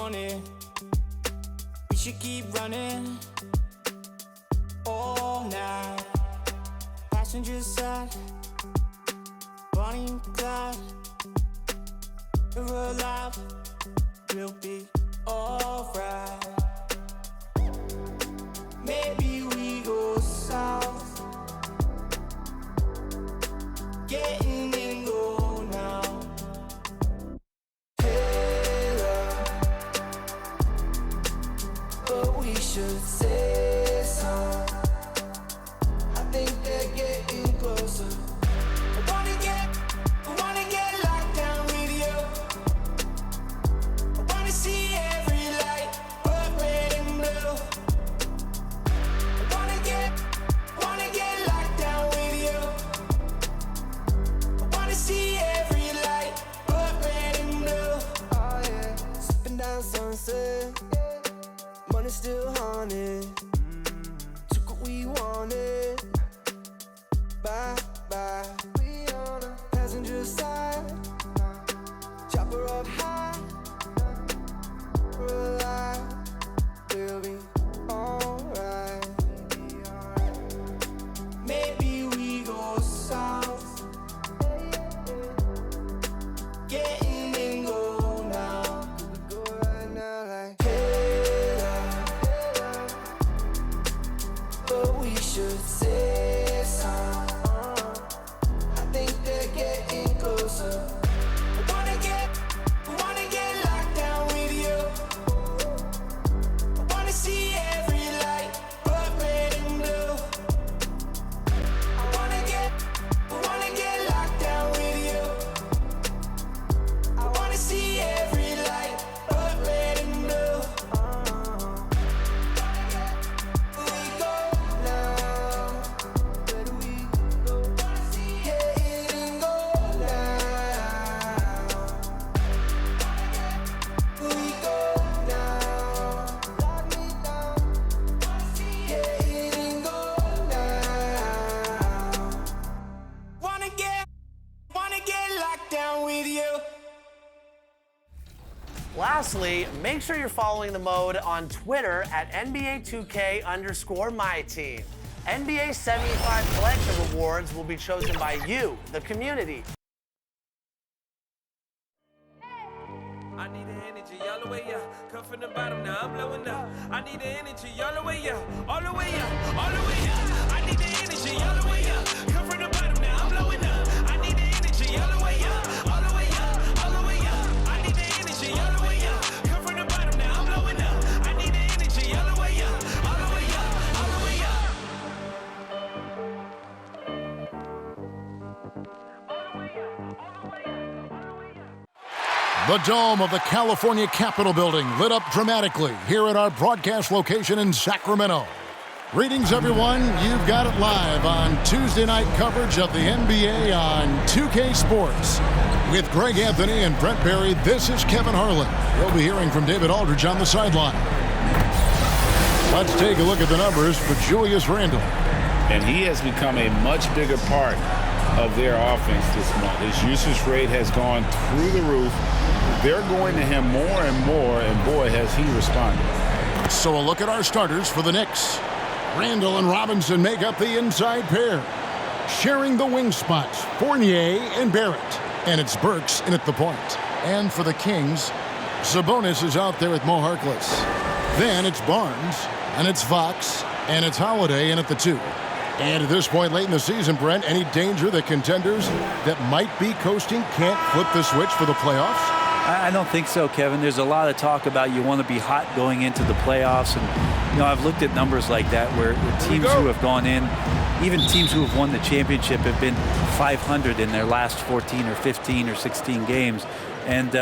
want it. We should keep running all night. Passenger side, Bonnie and Clyde. If we're alive, we'll be alright. Maybe we go south, getting in go now. Hey love, but we should say so. I think they're getting closer. I wanna get locked down with you. I wanna see every light, but red and blue. I wanna get locked down with you. I wanna see every light, but red and blue. Oh yeah, sipping down sunset, money still haunted. Took what we wanted. Bye bye. We on a passenger side, chopper up high. We're alive, we'll be alright. Maybe we go south, getting in go now. We go right now like hey love, but we should say so. I think they're getting closer. I wanna get locked down with you. I wanna see every light, but red and blue. I wanna get locked down with you. I wanna see every light, but red and blue. Where we go now? Where do we go? Get in go now. Where we go now? Lock me down. Get in go now. Wanna get locked down with you. Lastly, make sure you're following the mode on Twitter at NBA2K_MyTeam. NBA 75 Collection Rewards will be chosen by you, the community. I need the energy all the way up. Come from the bottom, now I'm blowing up. I need the energy all the way up. All the way up, all the way up. I need the energy all the way up. Come from the bottom, now I'm blowing up. I need the energy all the way up. All the way up, all the way up. I need the energy all the way up. Come from the bottom, now I'm blowing up. I need the energy all the way up. All the way up, all the way up. The dome of the California Capitol Building lit up dramatically here at our broadcast location in Sacramento. Greetings, everyone. You've got it live on Tuesday night coverage of the NBA on 2K Sports. With Greg Anthony and Brent Barry, this is Kevin Harlan. You'll be hearing from David Aldridge on the sideline. Let's take a look at the numbers for Julius Randle. And he has become a much bigger part of their offense this month. His usage rate has gone through the roof. They're going to him more and more, and boy, has he responded. So a look at our starters for the Knicks. Randle and Robinson make up the inside pair. Sharing the wing spots, Fournier and Barrett. And it's Burks in at the point. And for the Kings, Sabonis is out there with Mo Harkless. Then it's Barnes, and it's Fox, and it's Holiday in at the 2. And at this point late in the season, Brent, any danger that contenders that might be coasting can't flip the switch for the playoffs? I don't think so, Kevin. There's a lot of talk about you want to be hot going into the playoffs. And, you know, I've looked at numbers like that where teams who have gone in, even teams who have won the championship, have been 500 in their last 14 or 15 or 16 games. And,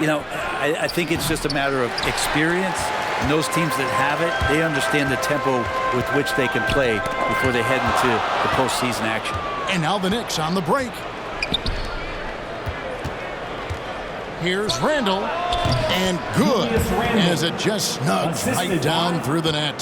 you know, I think it's just a matter of experience. And those teams that have it, they understand the tempo with which they can play before they head into the postseason action. And now the Knicks on the break. Here's Randle, and good, as it just snugs right down through the net.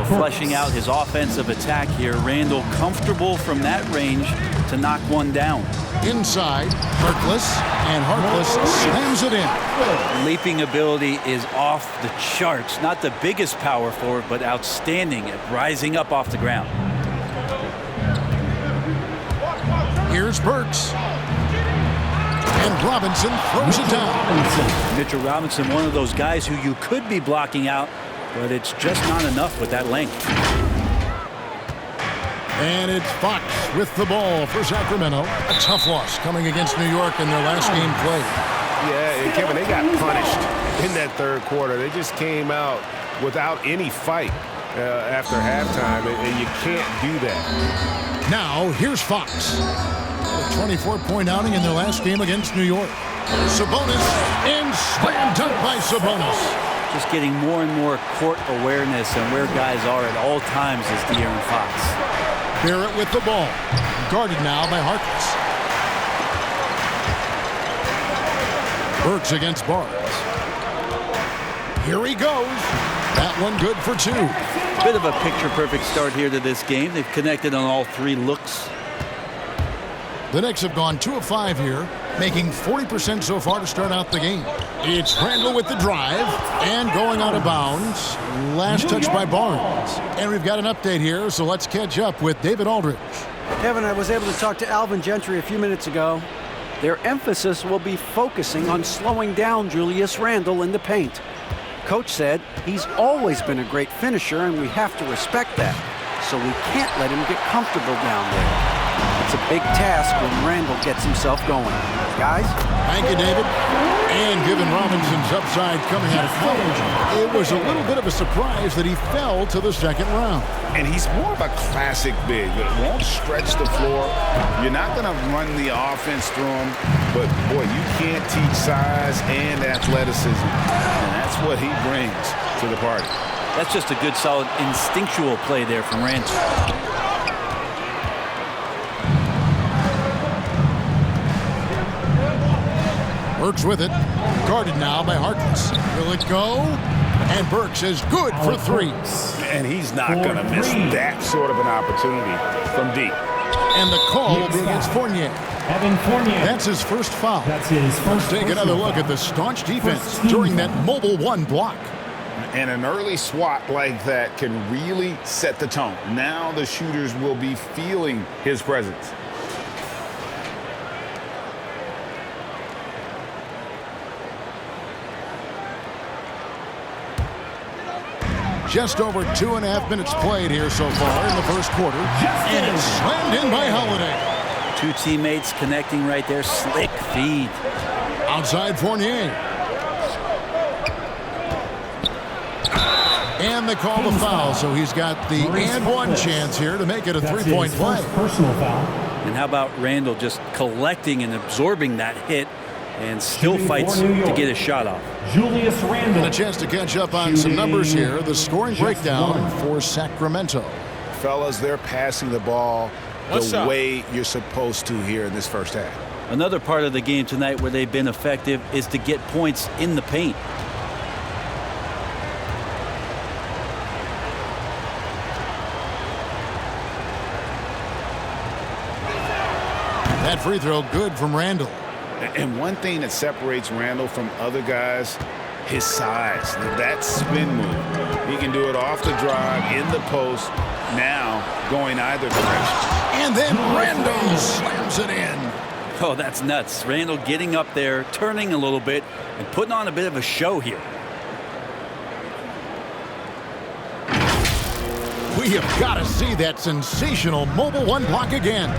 Fleshing out his offensive attack here, Randle comfortable from that range to knock one down. Inside, Harkless, and Harkless slams it in. Leaping ability is off the charts. Not the biggest power forward, but outstanding at rising up off the ground. Here's Burks. And Robinson throws it down. Mitchell Robinson, one of those guys who you could be blocking out, but it's just not enough with that length. And it's Fox with the ball for Sacramento. A tough loss coming against New York in their last game played. Yeah, and Kevin, they got punished in that third quarter. They just came out without any fight after halftime, and you can't do that. Now, here's Fox. A 24-point outing in their last game against New York. Sabonis, and slam dunk by Sabonis. Just getting more and more court awareness and where guys are at all times is De'Aaron Fox. Barrett with the ball. Guarded now by Harkless. Burks against Barnes. Here he goes. That one good for two. Bit of a picture-perfect start here to this game. They've connected on all three looks. The Knicks have gone 2 of 5 here, making 40% so far to start out the game. It's Randall with the drive and going out of bounds. Last touch by Barnes. And we've got an update here, so let's catch up with David Aldridge. Kevin, I was able to talk to Alvin Gentry a few minutes ago. Their emphasis will be focusing on slowing down Julius Randle in the paint. Coach said he's always been a great finisher, and we have to respect that. So we can't let him get comfortable down there. It's a big task when Randle gets himself going. Guys? Thank you, David. And given Robinson's upside coming out of college, it was a little bit of a surprise that he fell to the second round. And he's more of a classic big that won't stretch the floor. You're not going to run the offense through him, but boy, you can't teach size and athleticism. And that's what he brings to the party. That's just a good, solid, instinctual play there from Randle. Burks with it. Guarded now by Harkless. Will it go? And Burks is good for three. And he's not going to miss that sort of an opportunity from deep. And the call will be against Fournier. That's his first foul. That's his first. Let's take another look at the staunch defense during that mobile one block. And an early swat like that can really set the tone. Now the shooters will be feeling his presence. Just over 2.5 minutes played here so far in the first quarter. And it's slammed in by Holiday. Two teammates connecting right there. Slick feed. Outside Fournier. And they call the foul, so he's got the and one chance here to make it a three-point play. Personal foul. And how about Randle just collecting and absorbing that hit and still fights to get a shot off. Julius Randle. And a chance to catch up on some numbers here. The scoring breakdown for Sacramento. Fellas, they're passing the ball the way you're supposed to here in this first half. Another part of the game tonight where they've been effective is to get points in the paint. That free throw good from Randle. And one thing that separates Randle from other guys, his size. That spin move. He can do it off the drive, in the post, now going either direction. And then Randle slams it in. Oh, that's nuts. Randle getting up there, turning a little bit, and putting on a bit of a show here. We have got to see that sensational mobile one block again.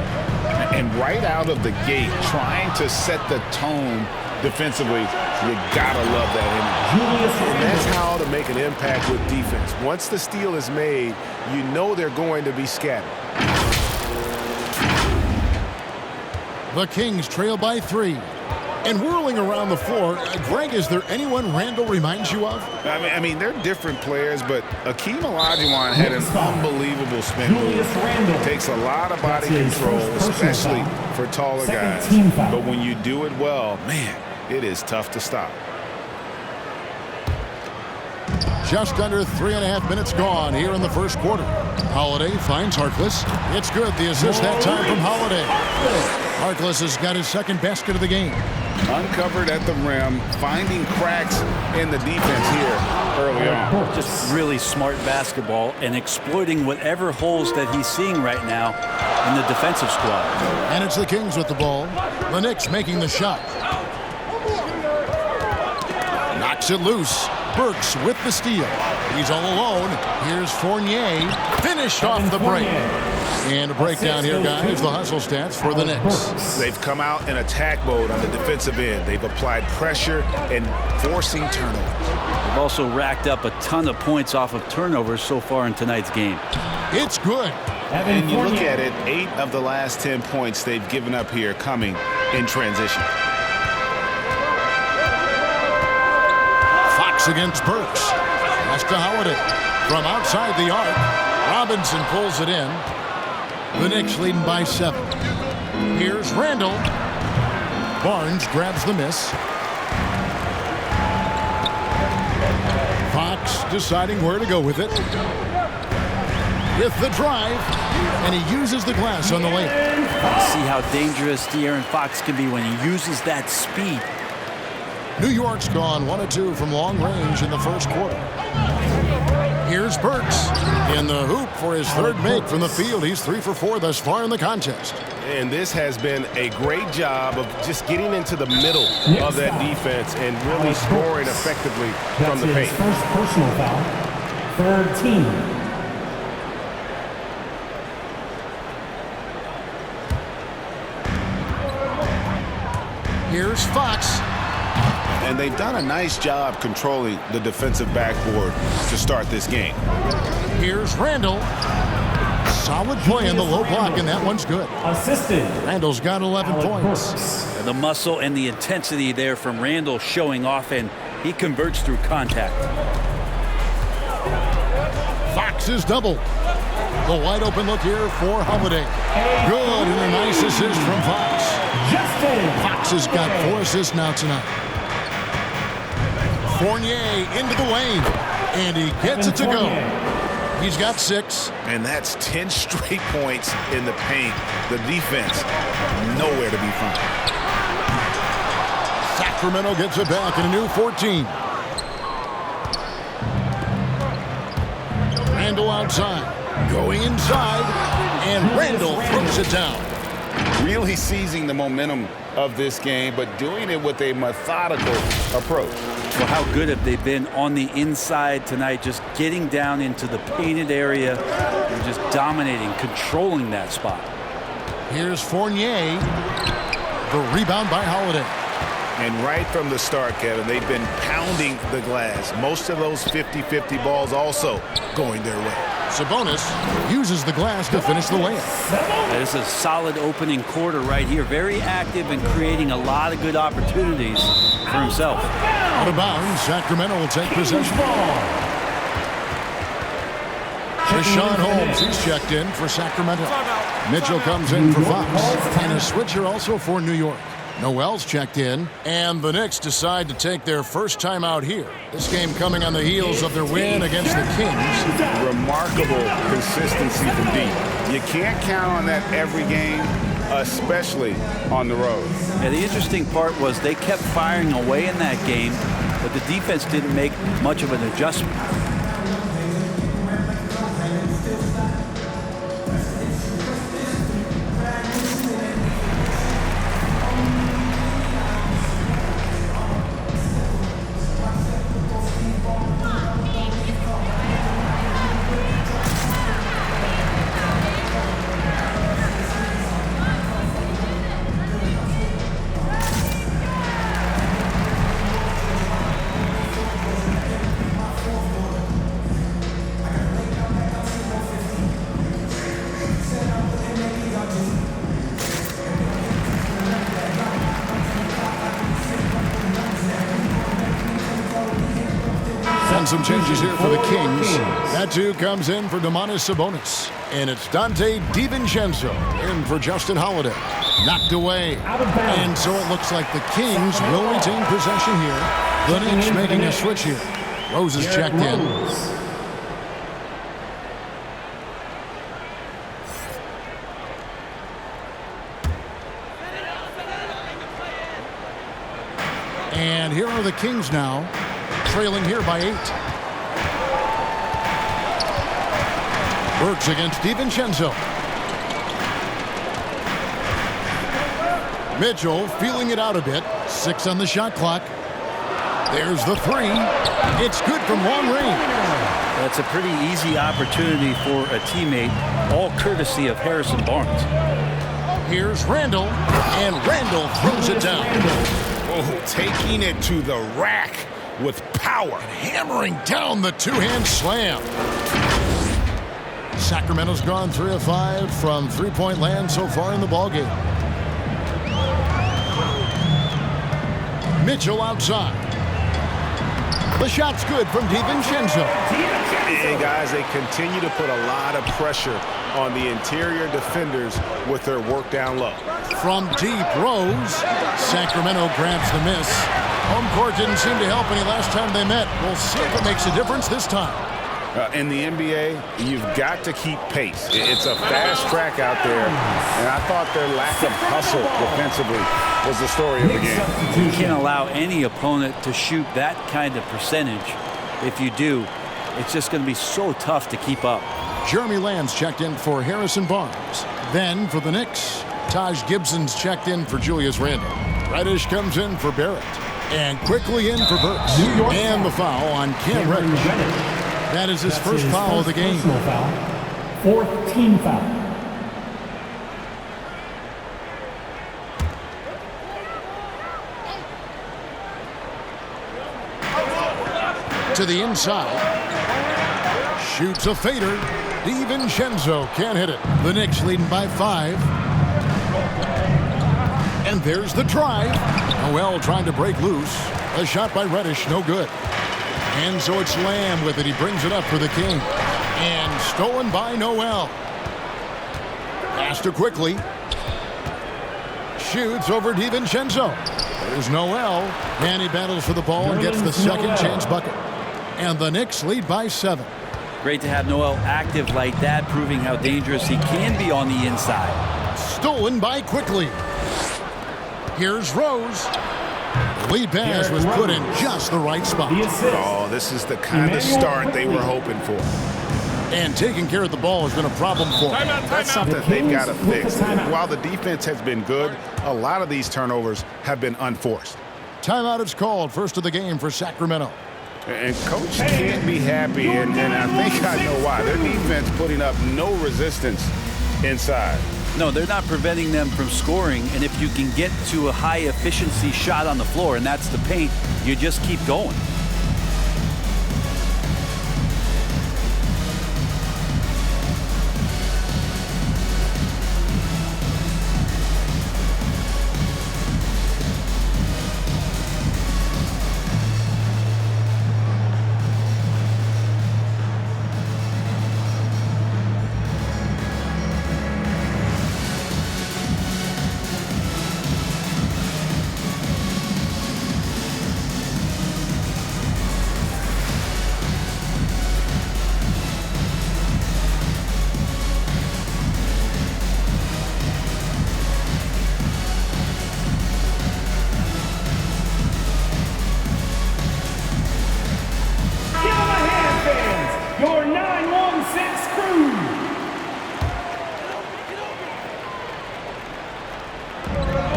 And right out of the gate, trying to set the tone defensively, you gotta love that energy. And that's how to make an impact with defense. Once the steal is made, you know they're going to be scattered. The Kings trail by 3. And whirling around the floor, Greg, is there anyone Randle reminds you of? I mean, they're different players, but Akeem Olajuwon had an unbelievable spin move. Takes a lot of body control, especially for taller guys. But when you do it well, man, it is tough to stop. Just under 3.5 minutes gone here in the first quarter. Holiday finds Harkless. It's good. The assist that time from Holiday. Harkless has got his second basket of the game. Uncovered at the rim, finding cracks in the defense here early on. Just really smart basketball and exploiting whatever holes that he's seeing right now in the defensive squad. And it's the Kings with the ball. The Knicks making the shot. Knocks it loose. Burks with the steal. He's all alone. Here's Fournier. Finished off the break. And a breakdown here, guys. The hustle stats for the Knicks. They've come out in attack mode on the defensive end. They've applied pressure and forcing turnovers. They've also racked up a ton of points off of turnovers so far in tonight's game. It's good. And you look at it, 8 of the last 10 points they've given up here coming in transition. Fox against Burks. Pass to Holiday. From outside the arc, Robinson pulls it in. The Knicks leading by 7. Here's Randall. Barnes grabs the miss. Fox deciding where to go with it. With the drive, and he uses the glass on the layup. See how dangerous De'Aaron Fox can be when he uses that speed. New York's gone 1 of 2 from long range in the first quarter. Here's Burks in the hoop for his third make from the field. He's 3 for 4 thus far in the contest. And this has been a great job of just getting into the middle of that defense and really scoring effectively from the paint. First personal foul. Third team. Here's Fox. And they've done a nice job controlling the defensive backboard to start this game. Here's Randall. Solid play in the low block, and that one's good. Assisted. Randall's got 11 points. The muscle and the intensity there from Randall showing off, and he converts through contact. Fox is double. The wide open look here for Holiday. Good, and a nice assist from Fox. Fox has got 4 assists now tonight. Fournier into the lane, and he gets it to go. He's got 6. And that's 10 straight points in the paint. The defense, nowhere to be found. Sacramento gets it back in a new 14. Randall outside, going inside, and Randall throws it down. Really seizing the momentum of this game, but doing it with a methodical approach. Well, how good have they been on the inside tonight, just getting down into the painted area and just dominating, controlling that spot. Here's Fournier. The rebound by Holiday. And right from the start, Kevin, they've been pounding the glass. Most of those 50-50 balls also going their way. Sabonis uses the glass to finish the layup. This is a solid opening quarter right here. Very active and creating a lot of good opportunities for himself. Out of bounds, Sacramento will take possession. Rashawn Holmes, he's checked in for Sacramento. Mitchell comes in for Fox. And a switcher also for New York. Noel's checked in, and the Knicks decide to take their first time out here. This game coming on the heels of their win against the Kings. Remarkable consistency from deep. You can't count on that every game, especially on the road. Yeah, the interesting part was they kept firing away in that game, but the defense didn't make much of an adjustment. Some changes here for the Kings. That too comes in for Domantas Sabonis. And it's Dante DiVincenzo in for Justin Holiday. Knocked away. And so it looks like the Kings will retain possession here. The Knicks making a switch here. Rose is checked in. And here are the Kings now, trailing here by 8. Burks against DiVincenzo. Mitchell feeling it out a bit. 6 on the shot clock. There's the 3. It's good from long range. That's a pretty easy opportunity for a teammate, all courtesy of Harrison Barnes. Here's Randall, and Randall throws it down. Oh, taking it to the rack with power. Hammering down the two-hand slam. Sacramento's gone 3 of 5 from three-point land so far in the ballgame. Mitchell outside. The shot's good from DiVincenzo. And guys, they continue to put a lot of pressure on the interior defenders with their work down low. From deep, Rose. Sacramento grabs the miss. Home court didn't seem to help any last time they met. We'll see if it makes a difference this time. In the NBA, you've got to keep pace. It's a fast track out there, and I thought their lack of hustle defensively was the story of the game. You can't allow any opponent to shoot that kind of percentage. If you do, it's just going to be so tough to keep up. Jeremy Lamb's checked in for Harrison Barnes. Then for the Knicks, Taj Gibson's checked in for Julius Randle. Reddish comes in for Barrett. And quickly in for Burks. And the foul on Cam Reddish. That is his first foul of the game. Foul. 4th team foul. To the inside. Shoots a fader. DiVincenzo can't hit it. The Knicks leading by 5. And there's the drive. Noel trying to break loose. A shot by Reddish, no good. And so it's Lamb with it. He brings it up for the King. And stolen by Noel. Pass to quickly. Shoots over DiVincenzo. There's Noel. And he battles for the ball and gets the second chance bucket. And the Knicks lead by 7. Great to have Noel active like that, proving how dangerous he can be on the inside. Stolen by Quickly. Here's Rose. The lead pass was put in just the right spot. Oh, this is the kind of start they were hoping for. And taking care of the ball has been a problem for them. That's something they've got to fix. While the defense has been good, a lot of these turnovers have been unforced. Timeout is called, first of the game for Sacramento. And coach can't be happy, and I think I know why. Their defense putting up no resistance inside. No, they're not preventing them from scoring, and if you can get to a high-efficiency shot on the floor, and that's the paint, you just keep going.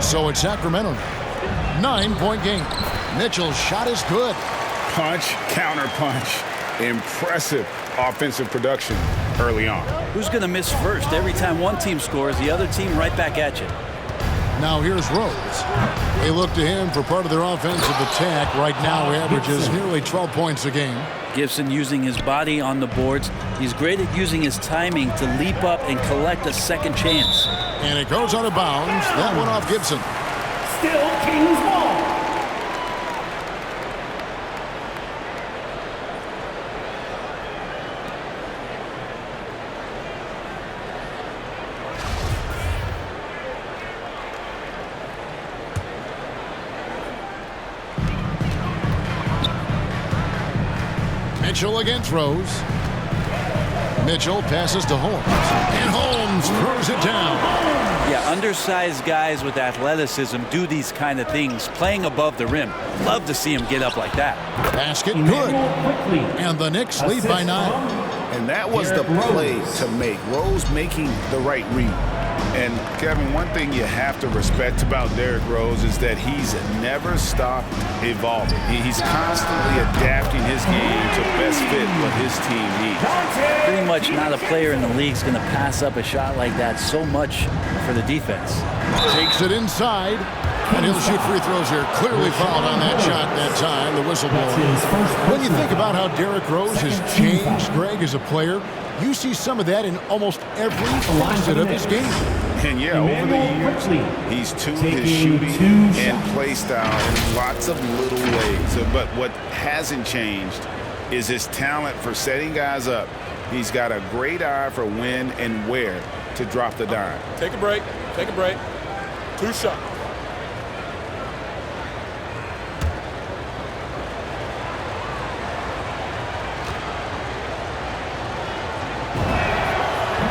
So it's Sacramento now. 9-point game. Mitchell's shot is good. Punch, counter punch. Impressive offensive production early on. Who's going to miss first? Every time one team scores, the other team right back at you. Now here's Rose. They look to him for part of their offensive attack. Right now he averages nearly 12 points a game. Gibson using his body on the boards. He's great at using his timing to leap up and collect a second chance. And it goes out of bounds. That one off Gibson. Still Kings ball. Mitchell against Rose. Mitchell passes to Holmes. And Holmes throws it down. Yeah, undersized guys with athleticism do these kind of things, playing above the rim. Love to see him get up like that. Basket good. And the Knicks lead by 9. And that was the play to make. Rose making the right read. And, Kevin, one thing you have to respect about Derrick Rose is that he's never stopped evolving. He's constantly adapting his game to best fit what his team needs. Pretty much not a player in the league is going to pass up a shot like that so much for the defense. Takes it inside. And he'll shoot free throws here. Clearly fouled on that shot that time, the whistle blower. When you think about how Derrick Rose has changed, Greg, as a player, you see some of that in almost every facet of his game. And yeah, over the years, he's tuned his shooting and play style in lots of little ways. But what hasn't changed is his talent for setting guys up. He's got a great eye for when and where to drop the dime. Take a break. Take a break. 2 shots.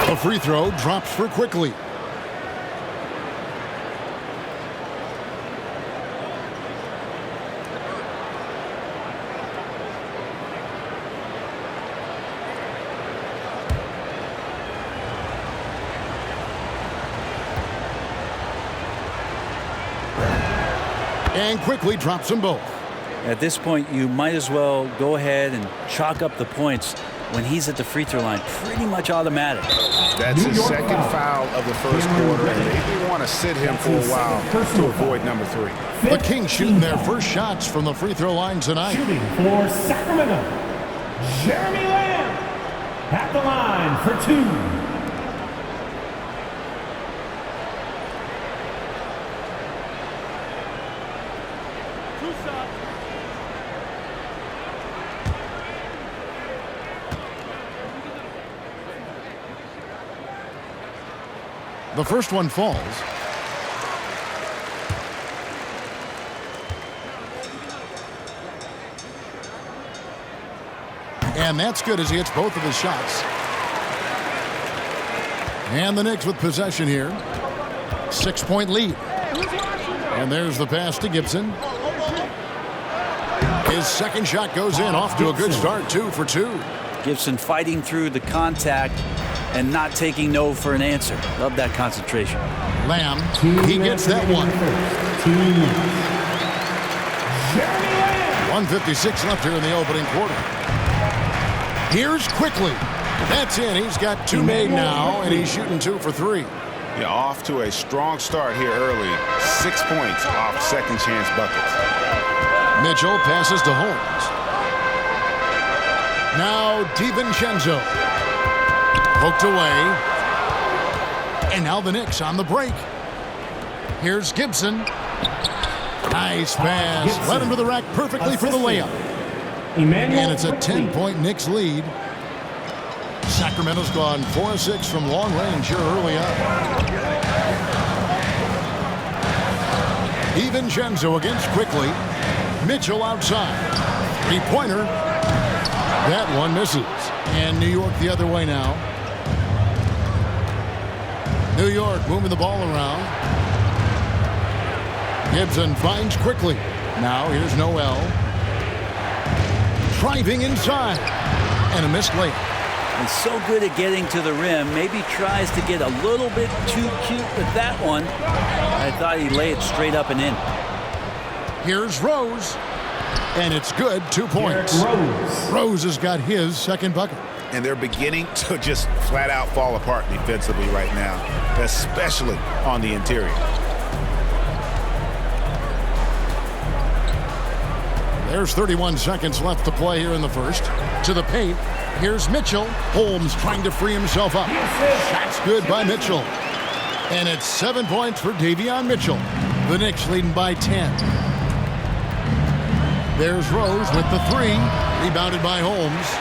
The free throw drops for Quickly. And Quickly drops them both. At this point, you might as well go ahead and chalk up the points when he's at the free throw line. Pretty much automatic. That's his second foul of the first quarter, and they want to sit him for a while to avoid number 3. The Kings shooting their first shots from the free throw line tonight. Shooting for Sacramento, Jeremy Lamb at the line for 2. The first one falls. And that's good as he hits both of his shots. And the Knicks with possession here. 6-point lead. And there's the pass to Gibson. His second shot goes in, off to a good start, 2 for 2. Gibson fighting through the contact and not taking no for an answer. Love that concentration. Lamb, he gets that one. 1:56 left here in the opening quarter. Here's Quickly. That's in. He's got 2 made now, and he's shooting 2 for 3. Yeah, off to a strong start here early. 6 points off second chance buckets. Mitchell passes to Holmes. Now DiVincenzo. Poked away. And now the Knicks on the break. Here's Gibson. Nice pass. Led him to the rack perfectly for the layup. And it's a 10-point Knicks lead. Sacramento's gone 4 of 6 from long range here early on. DiVincenzo against Quickly. Mitchell outside. 3-pointer. That one misses. And New York the other way now. New York moving the ball around. Gibson finds Quickly. Now here's Noel. Driving inside. And a missed layup. And so good at getting to the rim. Maybe tries to get a little bit too cute with that one. I thought he'd lay it straight up and in. Here's Rose. And it's good. 2 points. Rose has got his second bucket. And they're beginning to just flat out fall apart defensively right now, especially on the interior. There's 31 seconds left to play here in the first. To the paint. Here's Mitchell. Holmes trying to free himself up. Shot's good by Mitchell. And it's 7 points for Davion Mitchell. The Knicks leading by 10. There's Rose with the 3. Rebounded by Holmes.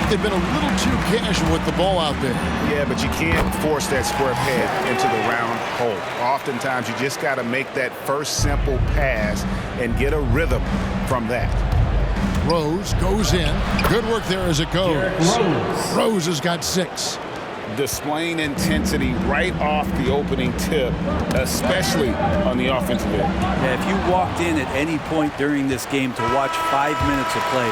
They've been a little too casual with the ball out there. Yeah, but you can't force that square peg into the round hole. Oftentimes, you just got to make that first simple pass and get a rhythm from that. Rose goes in. Good work there as it goes. Rose has got 6. Displaying intensity right off the opening tip, especially on the offensive end. Yeah, if you walked in at any point during this game to watch 5 minutes of play,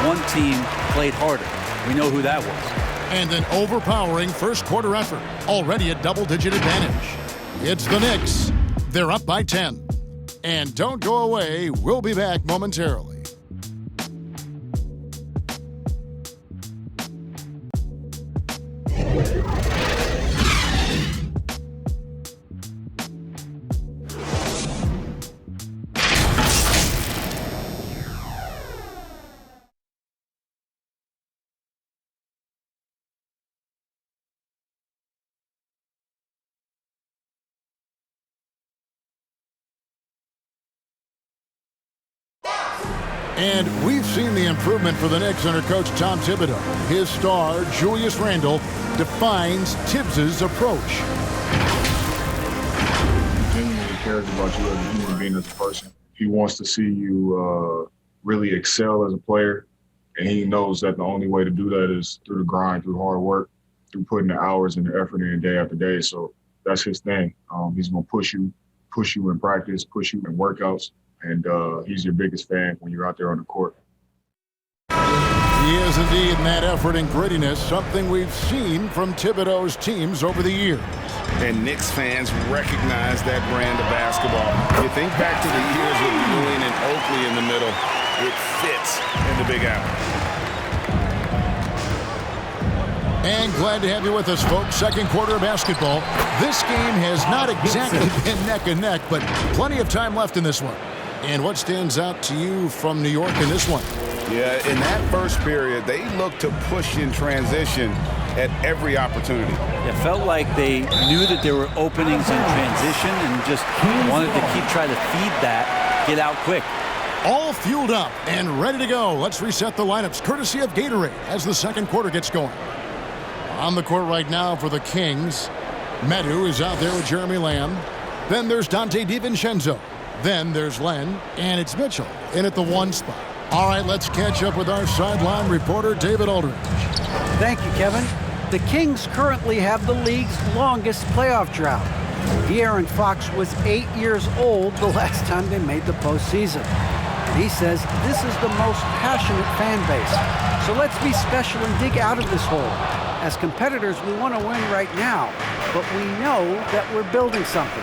one team played harder. We know who that was. And an overpowering first quarter effort. Already a double-digit advantage. It's the Knicks. They're up by 10. And don't go away. We'll be back momentarily. And we've seen the improvement for the Knicks under coach Tom Thibodeau. His star, Julius Randle, defines Tibbs' approach. He genuinely cares about you as a human being, as a person. He wants to see you really excel as a player, and he knows that the only way to do that is through the grind, through hard work, through putting the hours and the effort in day after day. So that's his thing. He's going to push you in practice, push you in workouts. And he's your biggest fan when you're out there on the court. He is indeed in that effort and grittiness, something we've seen from Thibodeau's teams over the years. And Knicks fans recognize that brand of basketball. You think back to the years with Ewing and Oakley in the middle, it fits in the Big Apple. And glad to have you with us, folks. Second quarter of basketball. This game has not exactly been neck and neck, but plenty of time left in this one. And what stands out to you from New York in this one? Yeah, in that first period, they looked to push in transition at every opportunity. It felt like they knew that there were openings in transition and just wanted to keep trying to feed that, get out quick. All fueled up and ready to go. Let's reset the lineups, courtesy of Gatorade, as the second quarter gets going. On the court right now for the Kings, Medu is out there with Jeremy Lamb. Then there's Dante DiVincenzo. Then there's Len, and it's Mitchell in at the 1 spot. All right, let's catch up with our sideline reporter, David Aldridge. Thank you, Kevin. The Kings currently have the league's longest playoff drought. De'Aaron Fox was 8 years old the last time they made the postseason. He says this is the most passionate fan base. So let's be special and dig out of this hole. As competitors, we want to win right now, but we know that we're building something.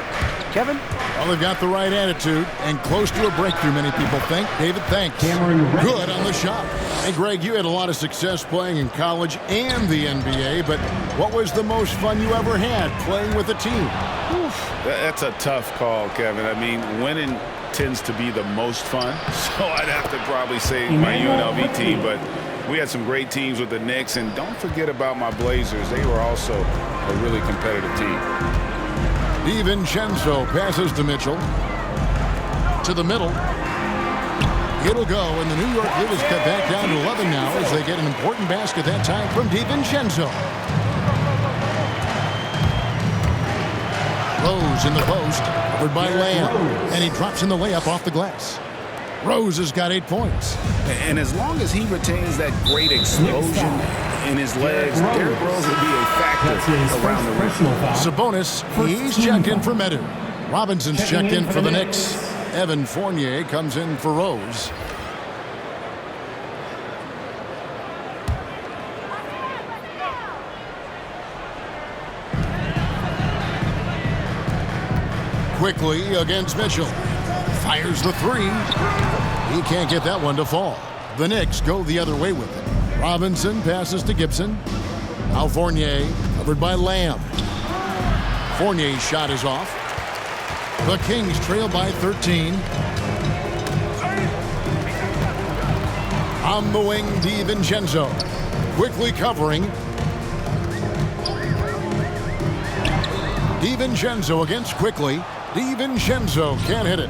Kevin? Well, they've got the right attitude and close to a breakthrough, many people think. David, thanks. Good on the shot. Hey, Greg, you had a lot of success playing in college and the NBA, but what was the most fun you ever had playing with a team? That's a tough call, Kevin. I mean, winning tends to be the most fun, so I'd have to probably say my UNLV team, but we had some great teams with the Knicks, and don't forget about my Blazers. They were also a really competitive team. DiVincenzo passes to Mitchell. To the middle. It'll go, and the New York lead is cut back down to 11 now as they get an important basket that time from DiVincenzo. Rose in the post, covered by Lamb, and he drops in the layup off the glass. Rose has got 8 points. And as long as he retains that great explosion in his legs, Derrick Rose will be a factor around the rim. Sabonis, he's checked in for Medu. Robinson's checked in for the Knicks. Evan Fournier comes in for Rose. Quickly against Mitchell. Fires the 3. He can't get that one to fall. The Knicks go the other way with it. Robinson passes to Gibson. Now Fournier, covered by Lamb. Fournier's shot is off. The Kings trail by 13. On the wing, DiVincenzo. Quickly covering. DiVincenzo against Quickly. DiVincenzo can't hit it.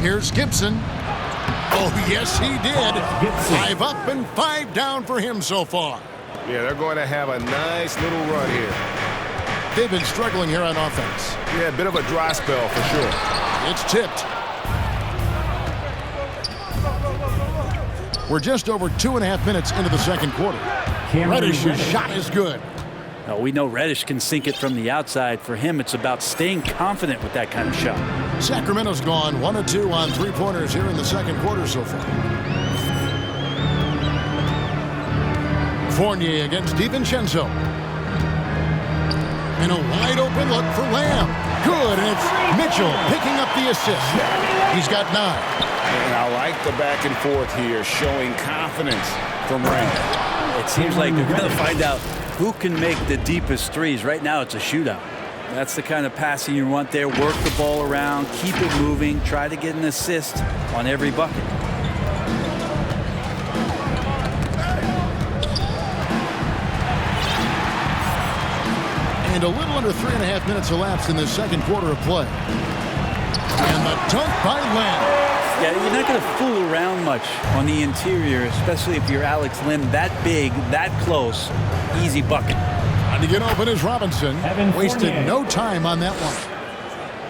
Here's Gibson. Oh, yes, he did. 5 up and 5 down for him so far. Yeah, they're going to have a nice little run here. They've been struggling here on offense. Yeah, a bit of a dry spell for sure. It's tipped. We're just over 2.5 minutes into the second quarter. Reddish's shot is good. Now, we know Reddish can sink it from the outside. For him, it's about staying confident with that kind of shot. Sacramento's gone 1 of 2 on three-pointers here in the second quarter so far. Fournier against DiVincenzo. And a wide-open look for Lamb. Good, and it's Mitchell picking up the assist. He's got 9. And I like the back and forth here, showing confidence from Lamb. It seems like they're going to find out who can make the deepest threes. Right now, it's a shootout. That's the kind of passing you want there. Work the ball around, keep it moving, try to get an assist on every bucket. And a little under 3.5 minutes elapsed in the second quarter of play. And the dunk by Lamb. Yeah, you're not going to fool around much on the interior, especially if you're Alex Lim, that big, that close, easy bucket. Trying to get open is Robinson. Wasted no time on that one.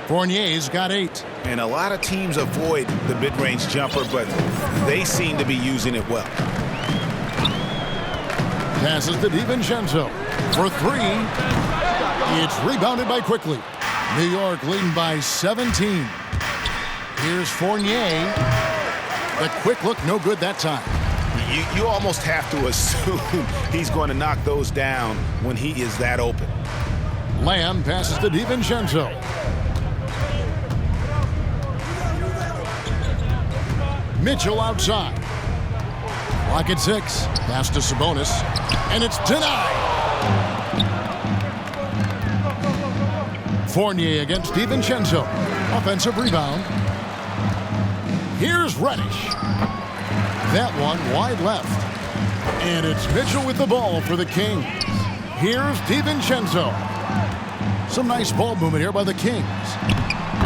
Fournier's got 8. And a lot of teams avoid the mid-range jumper, but they seem to be using it well. Passes to DiVincenzo for 3. It's rebounded by Quickly. New York leading by 17. Here's Fournier. The quick look, no good that time. You almost have to assume he's going to knock those down when he is that open. Lamb passes to DiVincenzo. Mitchell outside. Clock at 6. Pass to Sabonis. And it's denied. Fournier against DiVincenzo. Offensive rebound. Here's Reddish. That one wide left. And it's Mitchell with the ball for the Kings. Here's DiVincenzo. Some nice ball movement here by the Kings.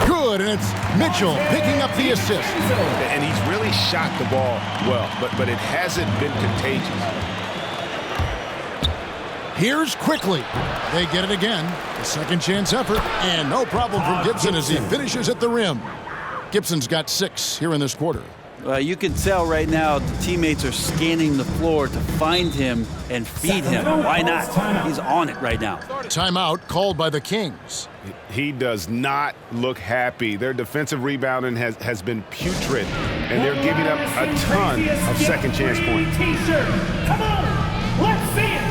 Good, and it's Mitchell picking up the assist. And he's really shot the ball well, but it hasn't been contagious. Here's Quickly. They get it again. A second chance effort, and no problem from Gibson as he finishes at the rim. Gibson's got 6 here in this quarter. You can tell right now the teammates are scanning the floor to find him and feed him. Why not? He's on it right now. Timeout called by the Kings. He does not look happy. Their defensive rebounding has been putrid, and they're giving up a ton of second chance points. Come on, let's see it.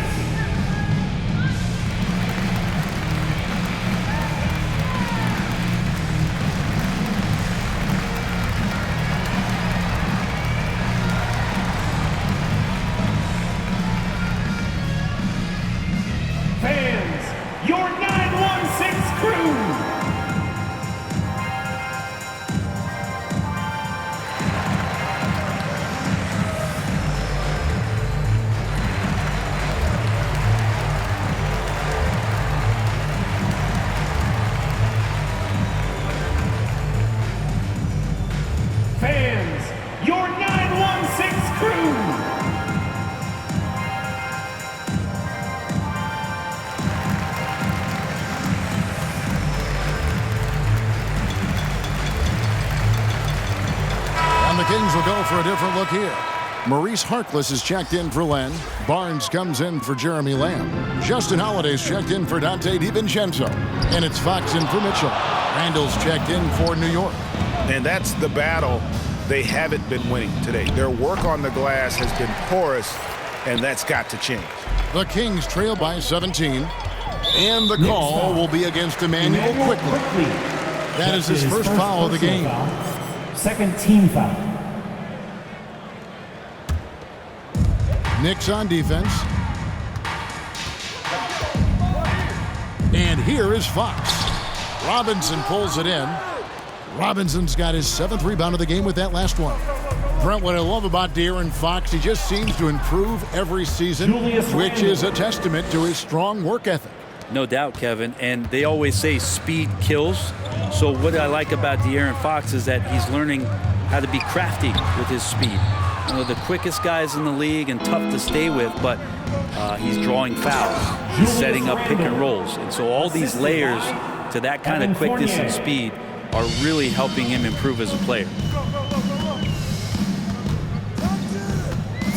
Fans, your 916 crew. Fans, your 916 crew. And the Kings will go for a different look here. Maurice Harkless is checked in for Len. Barnes comes in for Jeremy Lamb. Justin Holiday's checked in for Dante DiVincenzo. And it's Fox in for Mitchell. Randall's checked in for New York. And that's the battle they haven't been winning today. Their work on the glass has been porous, and that's got to change. The Kings trail by 17. And the call will be against Emmanuel Quickly. That is his first foul of the game. Second team foul. Knicks on defense. And here is Fox. Robinson pulls it in. Robinson's got his 7th rebound of the game with that last one. Brent, what I love about De'Aaron Fox, he just seems to improve every season, which is a testament to his strong work ethic. No doubt, Kevin. And they always say speed kills. So what I like about De'Aaron Fox is that he's learning how to be crafty with his speed. One of the quickest guys in the league and tough to stay with, but he's drawing fouls. He's setting up pick and rolls. And so all these layers to that kind of quickness and speed are really helping him improve as a player.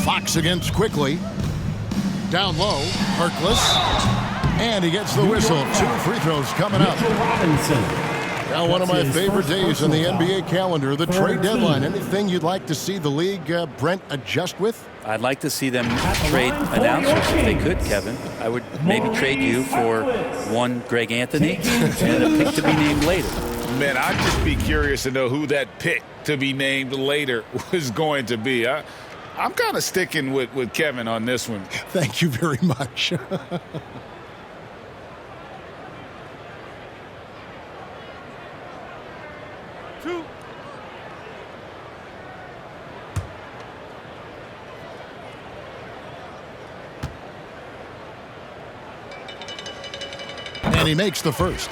Fox against quickly. Down low, Harkless. And he gets the whistle. 2 free throws coming up. Now, one of my favorite days in the NBA calendar, the trade deadline. Anything you'd like to see the league, Brent, adjust with? I'd like to see them trade announcers if they could, Kevin. I would maybe trade you for one Greg Anthony and a pick to be named later. Man, I'd just be curious to know who that pick to be named later was going to be. I'm kind of sticking with Kevin on this one. Thank you very much. And he makes the first.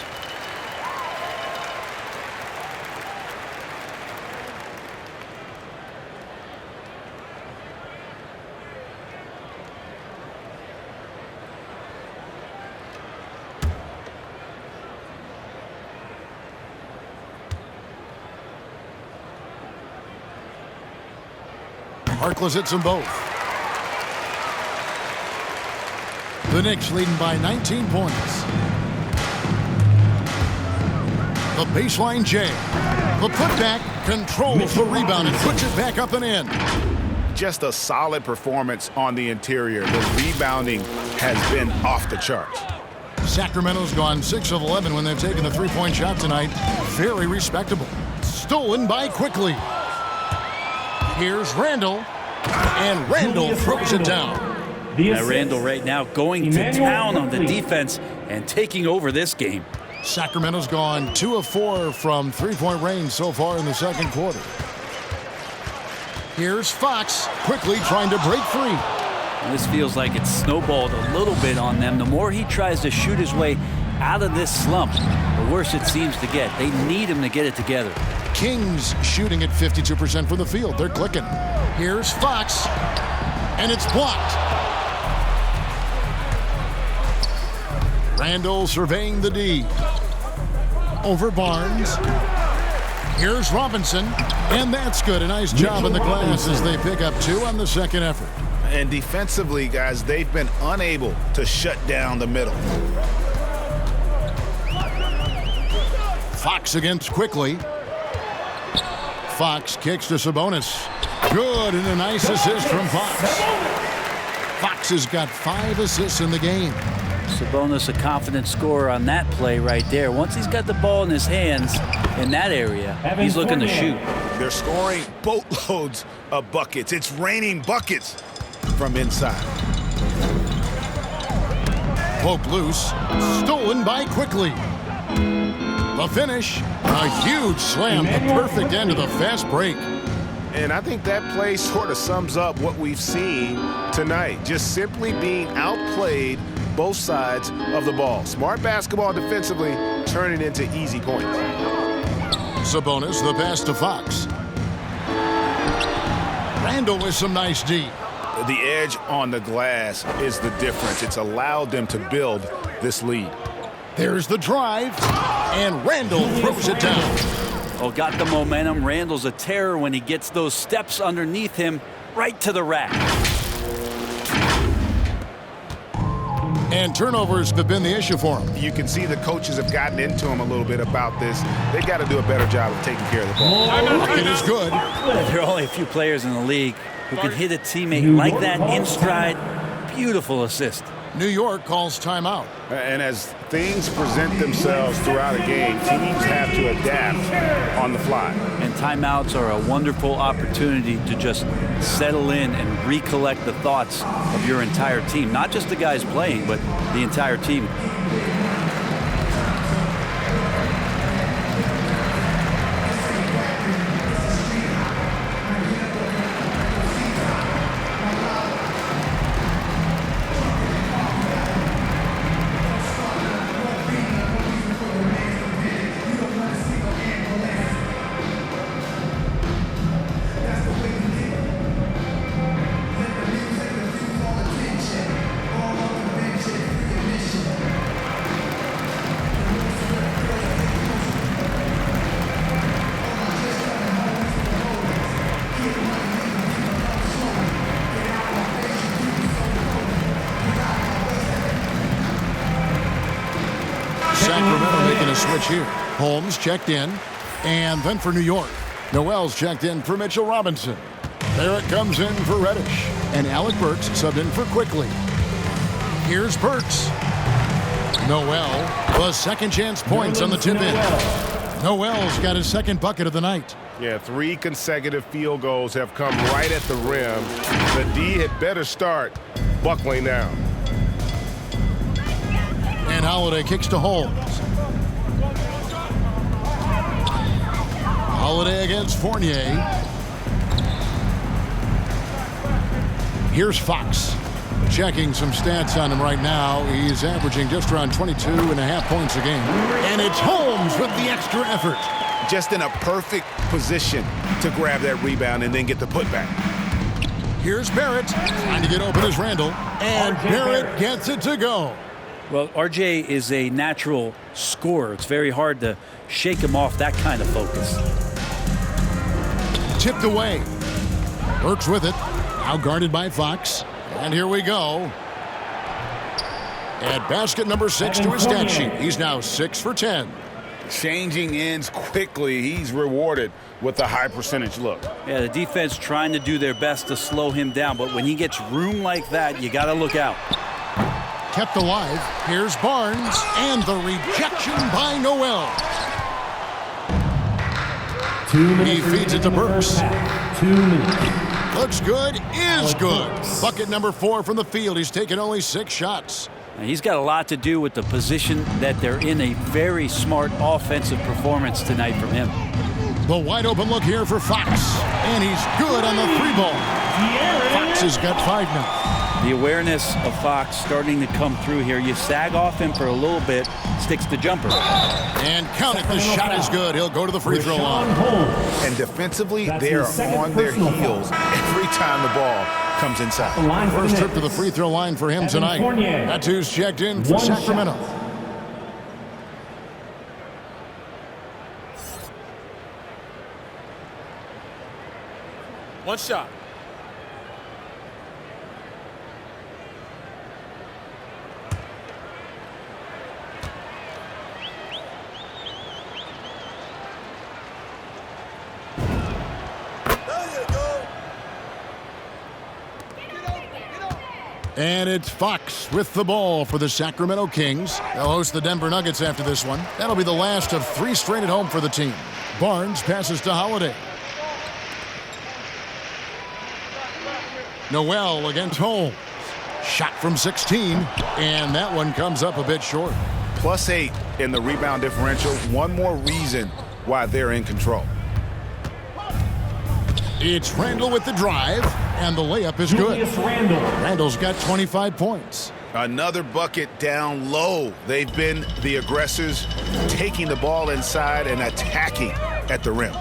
Harkless hits them both. The Knicks leading by 19 points. The baseline J. The putback controls the rebound and puts it back up and in. Just a solid performance on the interior. The rebounding has been off the charts. Sacramento's gone 6 of 11 when they've taken the three-point shot tonight. Very respectable. Stolen by quickly. Here's Randall, and Randall throws it down. Now Randall right now going to town on the defense and taking over this game. Sacramento's gone 2 of 4 from three-point range so far in the second quarter. Here's Fox quickly trying to break free. And this feels like it's snowballed a little bit on them. The more he tries to shoot his way out of this slump, the worse it seems to get. They need him to get it together. Kings shooting at 52% from the field. They're clicking. Here's Fox, and it's blocked. Randall surveying the D. Over Barnes. Here's Robinson, and that's good. A nice job in the glass as they pick up 2 on the second effort. And defensively, guys, they've been unable to shut down the middle. Fox against quickly. Fox kicks to Sabonis. Good, and a nice assist from Fox. Fox has got 5 assists in the game. Sabonis a confident scorer on that play right there. Once he's got the ball in his hands in that area, he's looking to shoot. They're scoring boatloads of buckets. It's raining buckets from inside. Poke loose. Stolen by quickly. The finish. A huge slam. The perfect end of the fast break. And I think that play sort of sums up what we've seen tonight. Just simply being outplayed both sides of the ball. Smart basketball defensively, turning into easy points. Sabonis, the pass to Fox. Randall with some nice D. The edge on the glass is the difference. It's allowed them to build this lead. There's the drive, and Randall throws it down. Oh, got the momentum. Randall's a terror when he gets those steps underneath him right to the rack. And turnovers have been the issue for him. You can see the coaches have gotten into him a little bit about this. They got to do a better job of taking care of the ball. It is good. There are only a few players in the league who can hit a teammate like that in stride. Beautiful assist. New York calls timeout. And as things present themselves throughout a game, teams have to adapt on the fly. And timeouts are a wonderful opportunity to just settle in and recollect the thoughts of your entire team. Not just the guys playing, but the entire team. switch here. Holmes checked in. And then for New York, Noel's checked in for Mitchell Robinson. Barrett comes in for Reddish. And Alec Burks subbed in for Quickly. Here's Burks. Noel, the second chance points on the tip in. Noel's got his second bucket of the night. Yeah, 3 consecutive field goals have come right at the rim. The D had better start buckling down. And Holiday kicks to Holmes. Holiday against Fournier. Here's Fox. Checking some stats on him right now. He's averaging just around 22.5 points a game. And it's Holmes with the extra effort. Just in a perfect position to grab that rebound and then get the putback. Here's Barrett trying to get open as Randall. And Barrett gets it to go. Well, RJ is a natural scorer. It's very hard to shake him off that kind of focus. Tipped away. Burks with it. Now guarded by Fox. And here we go. At basket number 6 to his stat sheet. He's now 6 for 10. Changing ends quickly. He's rewarded with a high percentage look. Yeah, the defense trying to do their best to slow him down, but when he gets room like that, you got to look out. Kept alive. Here's Barnes. And the rejection by Noel. 2 minutes. He feeds it to Burks. 2 minutes. Looks good, is good. Bucket number 4 from the field. He's taken only 6 shots. And he's got a lot to do with the position that they're in. A very smart offensive performance tonight from him. The wide open look here for Fox. And he's good on the 3-ball. Fox has got 5 now. The awareness of Fox starting to come through here. You sag off him for a little bit, sticks the jumper. And count it, the shot is good. He'll go to the free throw line. And defensively, they are on their heels every time the ball comes inside. First trip to the free throw line for him tonight. That's who's checked in for Sacramento. One shot. And it's Fox with the ball for the Sacramento Kings. They'll host the Denver Nuggets after this one. That'll be the last of 3 straight at home for the team. Barnes passes to Holiday. Noel against Holmes. Shot from 16, and that one comes up a bit short. +8 in the rebound differential. One more reason why they're in control. It's Randall with the drive, and the layup is good. Randall's got 25 points. Another bucket down low. They've been the aggressors, taking the ball inside and attacking at the rim.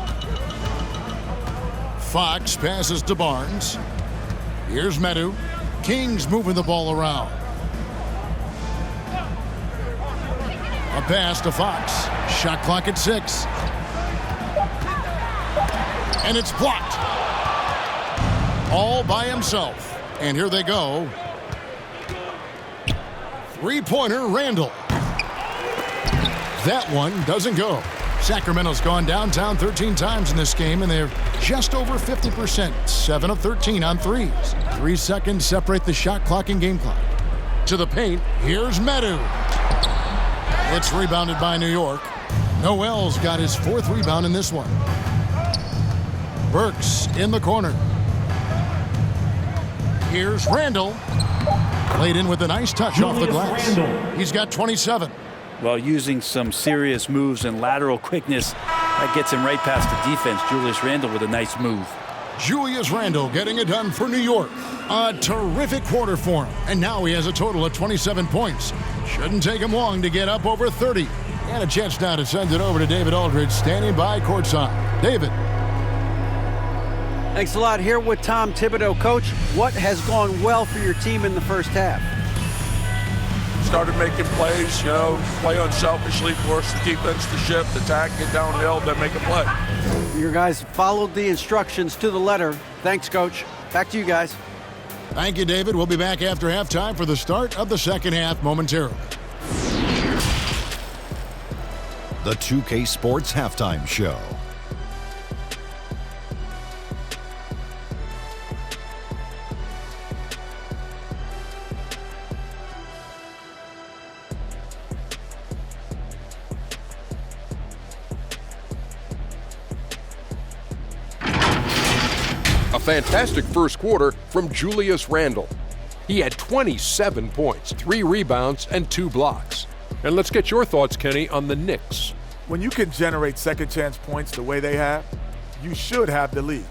Fox passes to Barnes. Here's Medu. Kings moving the ball around. A pass to Fox. Shot clock at 6. And it's blocked. All by himself. And here they go. 3-pointer Randall. That one doesn't go. Sacramento's gone downtown 13 times in this game, and they're just over 50%. 7 of 13 on threes. 3 seconds separate the shot clock and game clock. To the paint, here's Medu. It's rebounded by New York. Noel's got his 4th rebound in this one. Burks in the corner. Here's Randall. Played in with a nice touch off the glass. He's got 27. Well, using some serious moves and lateral quickness, that gets him right past the defense. Julius Randle with a nice move. Julius Randle getting it done for New York. A terrific quarter for him. And now he has a total of 27 points. Shouldn't take him long to get up over 30. And a chance now to send it over to David Aldridge, standing by courtside. David. Thanks a lot. Here with Tom Thibodeau. Coach, what has gone well for your team in the first half? Started making plays, play unselfishly, force the defense to shift, attack, get downhill, then make a play. Your guys followed the instructions to the letter. Thanks, Coach. Back to you guys. Thank you, David. We'll be back after halftime for the start of the second half momentarily. the 2K Sports Halftime Show. A fantastic first quarter from Julius Randle. He had 27 points, 3 rebounds, and 2 blocks. And let's get your thoughts, Kenny, on the Knicks. When you can generate second chance points the way they have, you should have the lead.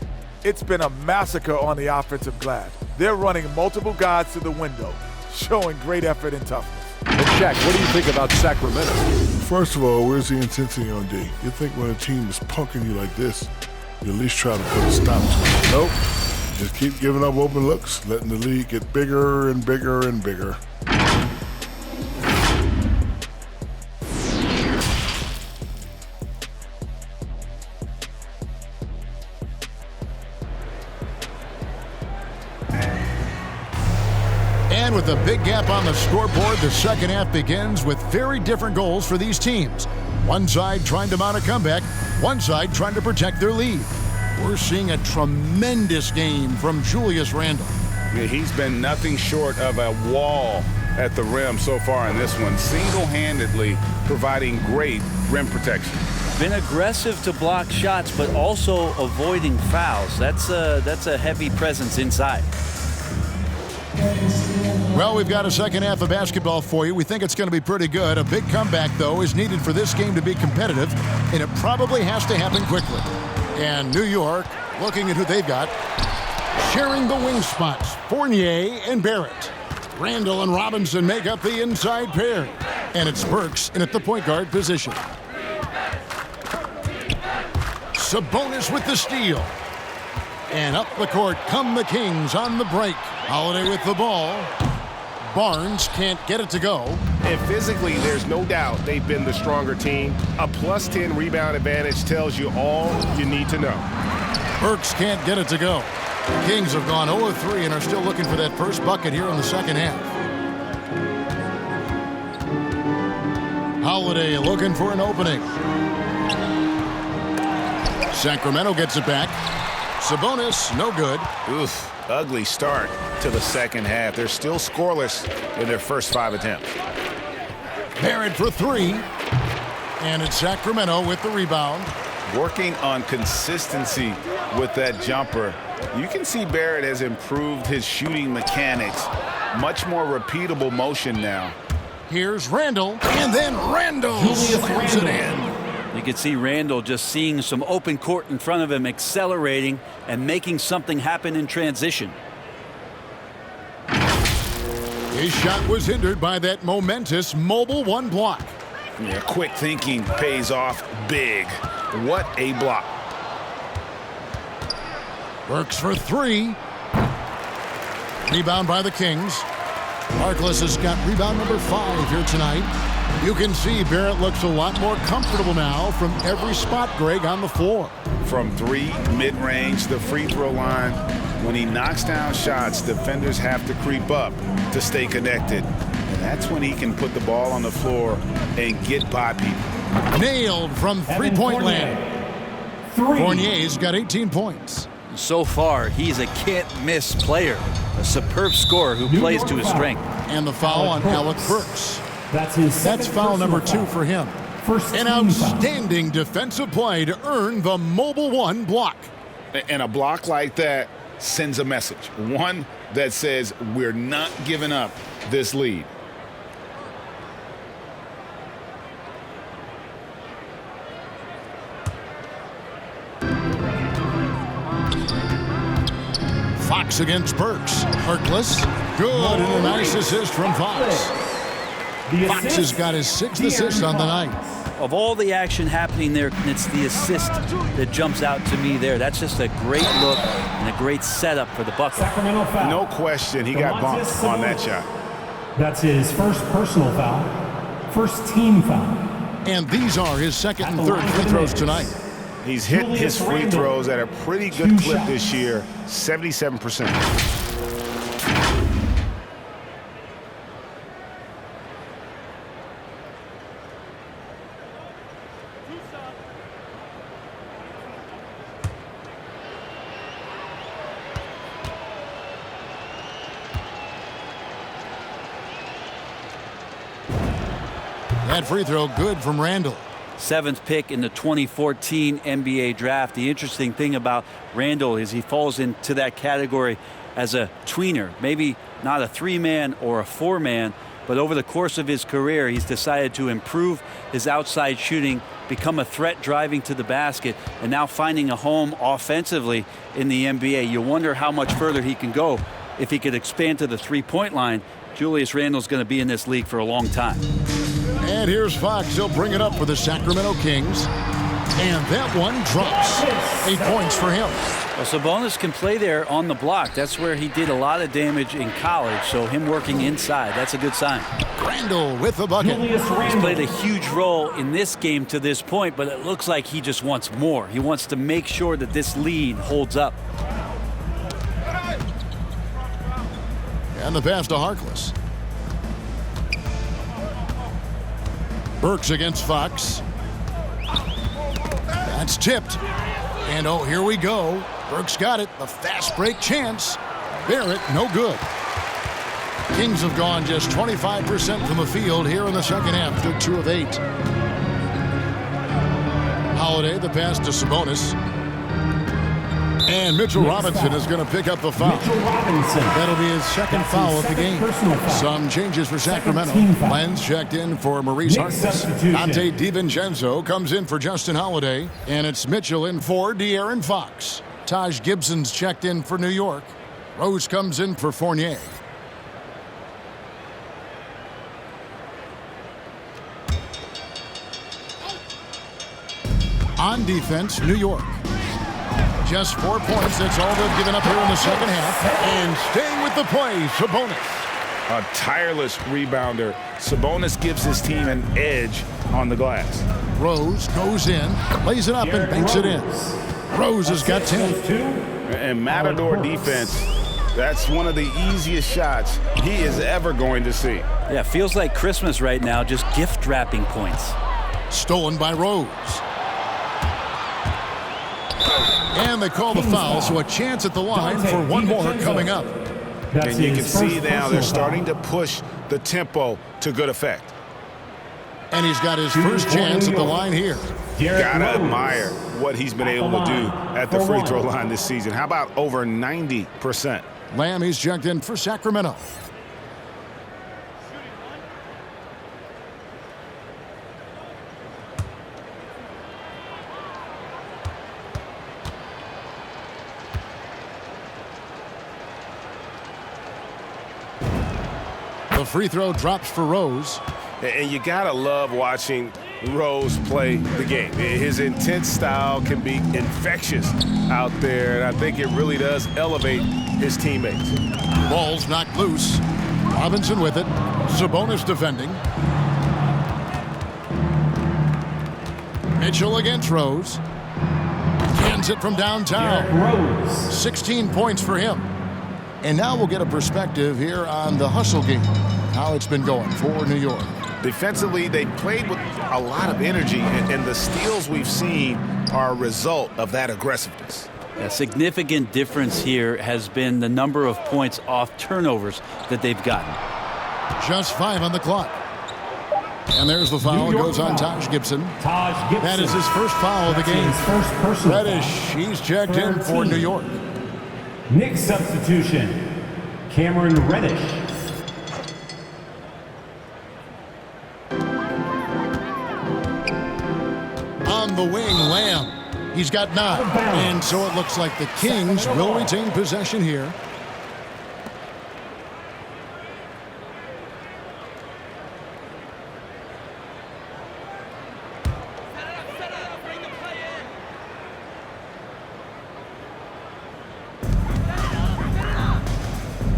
It's been a massacre on the offensive glass. They're running multiple guys to the window, showing great effort and toughness. And Shaq, what do you think about Sacramento? First of all, where's the intensity on D? You think when a team is punking you like this, you at least try to put a stop to it. Nope. Just keep giving up open looks, letting the lead get bigger and bigger and bigger. And with a big gap on the scoreboard, the second half begins with very different goals for these teams. One side trying to mount a comeback, one side trying to protect their lead. We're seeing a tremendous game from Julius Randle. Yeah, he's been nothing short of a wall at the rim so far in this one, single-handedly providing great rim protection. Been aggressive to block shots, but also avoiding fouls. That's a heavy presence inside. Well, we've got a second half of basketball for you. We think it's going to be pretty good. A big comeback, though, is needed for this game to be competitive, and it probably has to happen quickly. And New York, looking at who they've got, sharing the wing spots, Fournier and Barrett. Randle and Robinson make up the inside pair. And it's Burks in at the point guard position. Sabonis with the steal. And up the court come the Kings on the break. Holiday with the ball. Barnes can't get it to go. And physically, there's no doubt they've been the stronger team. A +10 rebound advantage tells you all you need to know. Burks can't get it to go. The Kings have gone 0-3 and are still looking for that first bucket here in the second half. Holiday looking for an opening. Sacramento gets it back. Sabonis, no good. Oof, ugly start to the second half. They're still scoreless in their first 5 attempts. Barrett for 3. And it's Sacramento with the rebound. Working on consistency with that jumper. You can see Barrett has improved his shooting mechanics. Much more repeatable motion now. Here's Randle, and then Randle slams it in. You can see Randle just seeing some open court in front of him, accelerating and making something happen in transition. His shot was hindered by that momentous mobile 1 block. Yeah, quick thinking pays off big. What a block. Burks for 3. Rebound by the Kings. Harkless has got rebound number 5 here tonight. You can see Barrett looks a lot more comfortable now from every spot, Greg, on the floor. From 3, mid-range, the free throw line. When he knocks down shots, defenders have to creep up to stay connected. And that's when he can put the ball on the floor and get by people. Nailed from three-point land. Fournier's got 18 points. So far, he's a can't-miss player. A superb scorer who plays to his strength. And the foul on Alec Burks. That's foul number 2 for him. An outstanding defensive play to earn the mobile 1 block. And a block like that sends a message. One that says we're not giving up this lead. Fox against Burks. Harkless. Good, and a nice assist from Fox. Fox has got his 6th assist on the night. Of all the action happening there, it's the assist that jumps out to me there. That's just a great look and a great setup for the bucket. No question, he got bumped on that shot. That's his first personal foul, first team foul. And these are his 2nd and 3rd free throws tonight. He's hit his free throws at a pretty good clip this year, 77%. that free throw good from Randall. 7th pick in the 2014 NBA draft. The interesting thing about Randall is he falls into that category as a tweener, maybe not a 3-man or a 4-man, but over the course of his career, he's decided to improve his outside shooting, become a threat driving to the basket, and now finding a home offensively in the NBA. You wonder how much further he can go if he could expand to the 3-point line. Julius Randle's going to be in this league for a long time. And here's Fox. He'll bring it up for the Sacramento Kings. And that one drops. 8 points for him. Well, Sabonis can play there on the block. That's where he did a lot of damage in college. So him working inside, that's a good sign. Randle with the bucket. He's played a huge role in this game to this point, but it looks like he just wants more. He wants to make sure that this lead holds up. And the pass to Harkless. Burks against Fox. That's tipped. And oh, here we go. Burks got it. The fast break chance. Barrett, no good. Kings have gone just 25% from the field here in the second half. Took 2 of 8. Holiday, the pass to Sabonis. And Mitchell Robinson is going to pick up the foul. That'll be his second foul of the game. Some changes for Sacramento. Lenz checked in for Maurice Harkless. Dante DiVincenzo comes in for Justin Holiday. And it's Mitchell in for De'Aaron Fox. Taj Gibson's checked in for New York. Rose comes in for Fournier. On defense, New York. Just 4 points. That's all they've given up here in the second half. And staying with the play, Sabonis. A tireless rebounder. Sabonis gives his team an edge on the glass. Rose goes in, lays it up, and banks it in. Rose has got 10. And Matador defense, that's one of the easiest shots he is ever going to see. Yeah, feels like Christmas right now, just gift wrapping points. Stolen by Rose. And they call the foul, so a chance at the line for one more coming up. And you can see now they're starting to push the tempo to good effect. And he's got his first chance at the line here. Gotta admire what he's been able to do at the free throw line this season. How about over 90%? Lamb, he's checked in for Sacramento. The free throw drops for Rose. And you gotta love watching Rose play the game. His intense style can be infectious out there, and I think it really does elevate his teammates. Ball's knocked loose. Robinson with it. Sabonis defending. Mitchell against Rose. Cans it from downtown. 16 points for him. And now we'll get a perspective here on the hustle game, how it's been going for New York. Defensively, they played with a lot of energy, and the steals we've seen are a result of that aggressiveness. A significant difference here has been the number of points off turnovers that they've gotten. Just 5 on the clock. And there's the foul. Goes on Taj Gibson. That is his first foul of the game. Reddish, he's checked in for New York. Knicks substitution, Cameron Reddish. On the wing, Lamb. He's got 9. And so it looks like the Kings will retain possession here.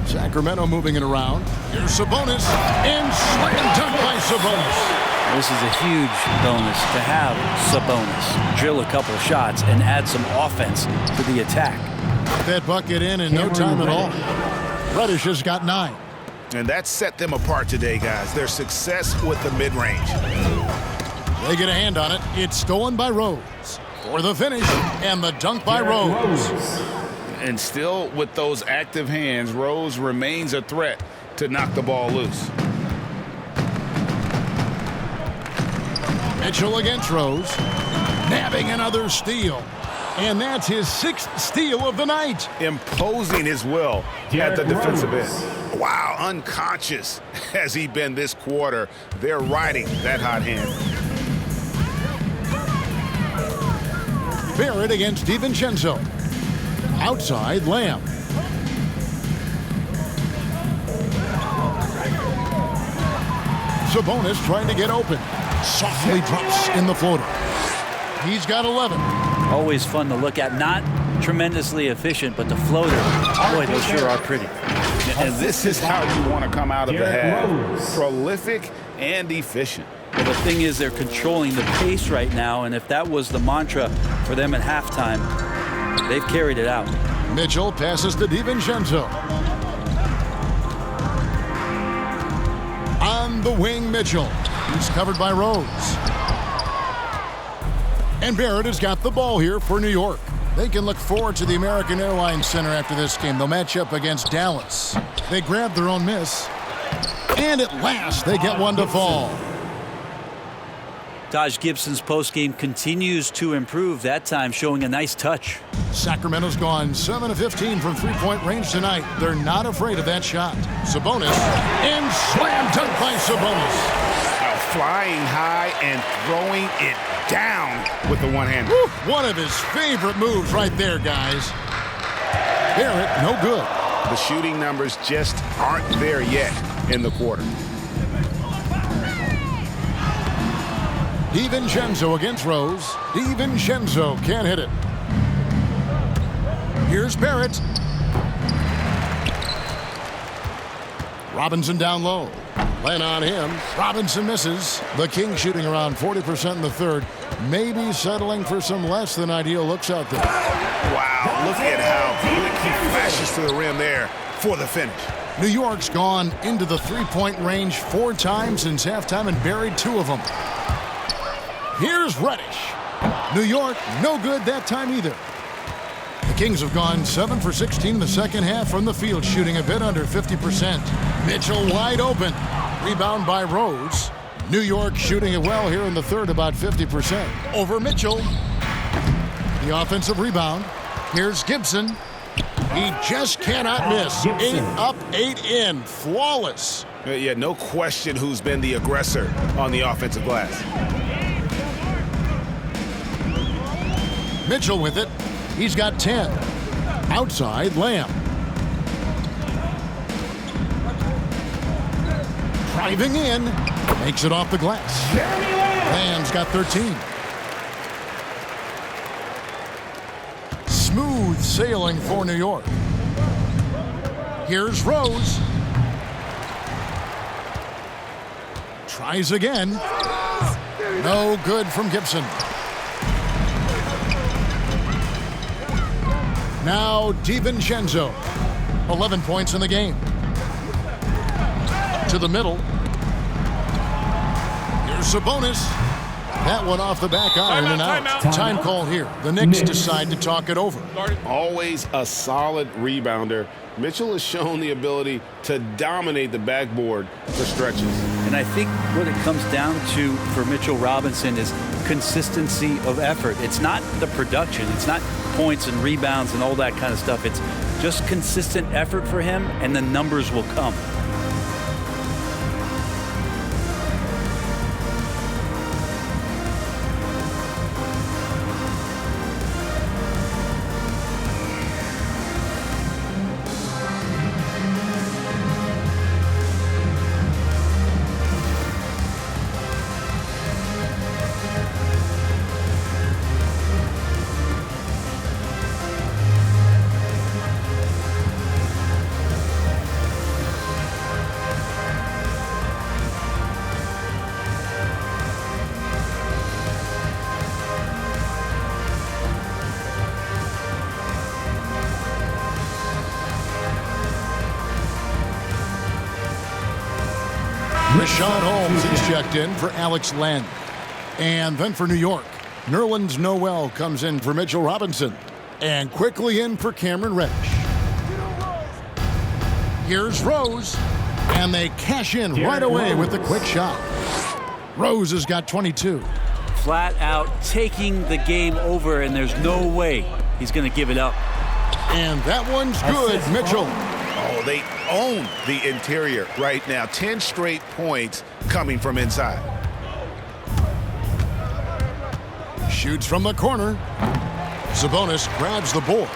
Sacramento moving it around. Here's Sabonis, and slam dunk by Sabonis. This is a huge bonus to have Sabonis drill a couple shots and add some offense to the attack. Put that bucket in no time at all. Reddish has got 9. And that set them apart today, guys. Their success with the mid-range. They get a hand on it. It's stolen by Rose. For the finish, and the dunk by Rose. And still with those active hands, Rose remains a threat to knock the ball loose. Mitchell against Rose. Nabbing another steal. And that's his 6th steal of the night. Imposing his will at the defensive end. Wow, unconscious has he been this quarter. They're riding that hot hand. Barrett against DiVincenzo. Outside, Lamb. Sabonis trying to get open. Softly drops in the floater. He's got 11. Always fun to look at. Not tremendously efficient, but the floater, boy, those sure are pretty. And this is how you want to come out of the half. Prolific and efficient. Well, the thing is, they're controlling the pace right now, and if that was the mantra for them at halftime, they've carried it out. Mitchell passes to DiVincenzo. On the wing, Mitchell. He's covered by Rose. And Barrett has got the ball here for New York. They can look forward to the American Airlines Center after this game. They'll match up against Dallas. They grab their own miss. And at last, they get one to fall. Taj Gibson's postgame continues to improve, that time showing a nice touch. Sacramento's gone 7 of 15 from three-point range tonight. They're not afraid of that shot. Sabonis, and slam dunk by Sabonis. Flying high and throwing it down with the one-hander. One of his favorite moves right there, guys. Barrett, no good. The shooting numbers just aren't there yet in the quarter. DiVincenzo against Rose. DiVincenzo can't hit it. Here's Barrett. Robinson down low. Len on him. Robinson misses. The Kings shooting around 40% in the third. Maybe settling for some less than ideal looks out there. Wow, look at how quick he flashes to the rim there for the finish. New York's gone into the three-point range 4 times since halftime and buried 2 of them. Here's Reddish. New York, no good that time either. The Kings have gone 7 for 16 in the second half from the field, shooting a bit under 50%. Mitchell wide open. Rebound by Rose. New York shooting it well here in the third, about 50%. Over Mitchell. The offensive rebound. Here's Gibson. He just cannot miss. 8 up, 8 in. Flawless. Yeah, no question who's been the aggressor on the offensive glass. Mitchell with it. He's got 10. Outside, Lamb. Driving in. Makes it off the glass. Lamb's got 13. Smooth sailing for New York. Here's Rose. Tries again. No good from Gibson. Now DiVincenzo. 11 points in the game. To the middle. Here's Sabonis. That one off the back iron and out. Time call here. The Knicks decide to talk it over. Always a solid rebounder. Mitchell has shown the ability to dominate the backboard for stretches. And I think what it comes down to for Mitchell Robinson is consistency of effort. It's not the production. It's not points and rebounds and all that kind of stuff. It's just consistent effort for him, and the numbers will come. Rashawn Holmes is checked in for Alex Len. And then for New York, Nerlens Noel comes in for Mitchell Robinson. And quickly in for Cameron Reddish. Here's Rose. And they cash in right away with the quick shot. Rose has got 22. flat out taking the game over, and there's no way he's going to give it up. And that one's good, Mitchell. Oh, they own the interior right now. 10 straight points coming from inside. Shoots from the corner. Sabonis grabs the board.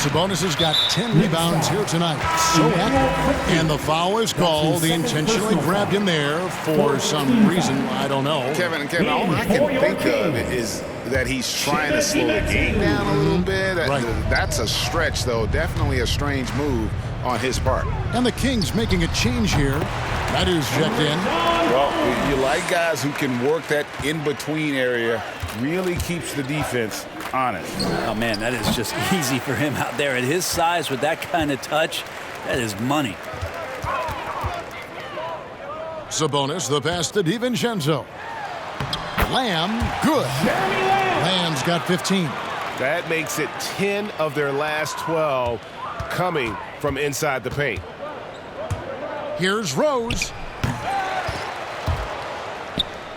Sabonis has got 10 rebounds here tonight. So active. And the foul is called. He intentionally grabbed him there for some reason. I don't know. Kevin, all I can think of is that he's trying to slow the game down a little bit. Right. That's a stretch, though. Definitely a strange move on his part. And the Kings making a change here. Meadows checked in. Well, you like guys who can work that in-between area. Really keeps the defense honest. Oh, man, that is just easy for him out there. At his size with that kind of touch, that is money. Sabonis, the pass to DiVincenzo. Lamb, good. Lamb's got 15. That makes it 10 of their last 12 coming from inside the paint. Here's Rose.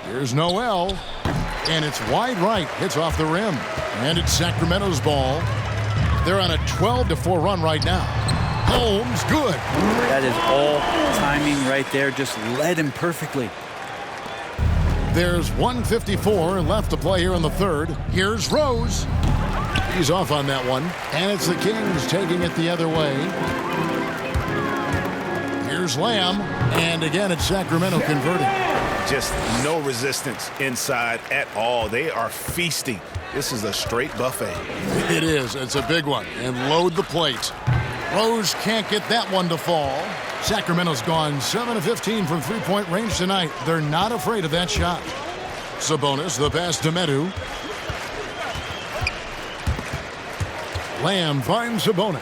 Here's Noel. And it's wide right. Hits off the rim. And it's Sacramento's ball. They're on a 12-4 run right now. Holmes, good. That is all timing right there. Just led him perfectly. There's 1:54 left to play here in the third. Here's Rose. He's off on that one. And it's the Kings taking it the other way. Here's Lamb. And again, it's Sacramento converting. Just no resistance inside at all. They are feasting. This is a straight buffet. It is. It's a big one. And load the plate. Rose can't get that one to fall. Sacramento's gone 7 of 15 from three-point range tonight. They're not afraid of that shot. Sabonis, the pass to Medu. Lamb finds Sabonis.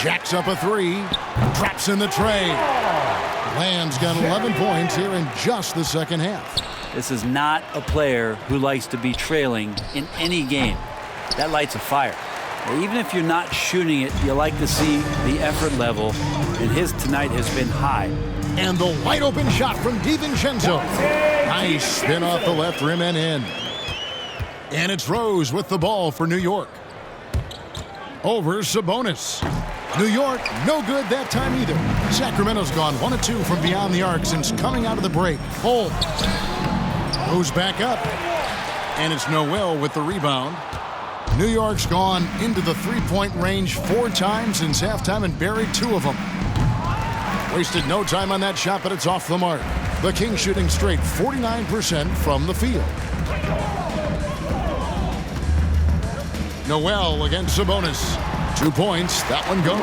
Jacks up a three. Drops in the tray. Lamb's got 11 points here in just the second half. This is not a player who likes to be trailing in any game. That lights a fire. Even if you're not shooting it, you like to see the effort level, and his tonight has been high. And the wide open shot from DiVincenzo. Nice spin off the left rim and in. And it's Rose with the ball for New York. Over Sabonis. New York, no good that time either. Sacramento's gone 1 of 2 from beyond the arc since coming out of the break. Holmes goes back up. And it's Noel with the rebound. New York's gone into the three-point range 4 times since halftime and buried 2 of them. Wasted no time on that shot, but it's off the mark. The Kings shooting straight 49% from the field. Noel against Sabonis. 2 points. That one goes.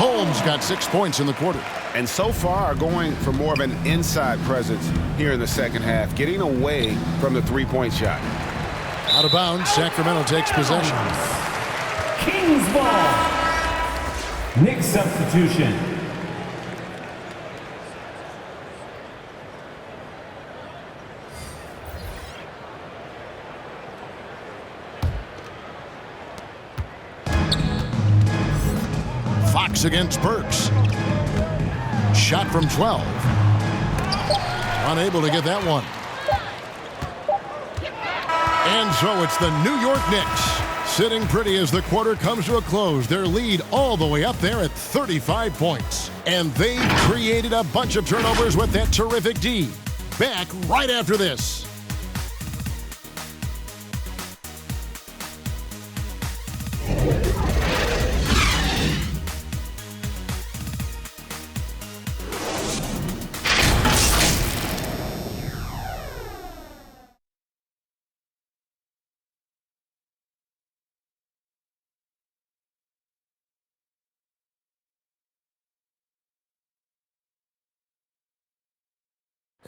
Holmes got 6 points in the quarter. And so far going for more of an inside presence here in the second half, getting away from the three-point shot. Out of bounds, Sacramento takes possession. Kings ball. Knicks substitution. Fox against Burks. Shot from 12. Unable to get that one. And so it's the New York Knicks sitting pretty as the quarter comes to a close. Their lead all the way up there at 35 points. And they've created a bunch of turnovers with that terrific D. Back right after this.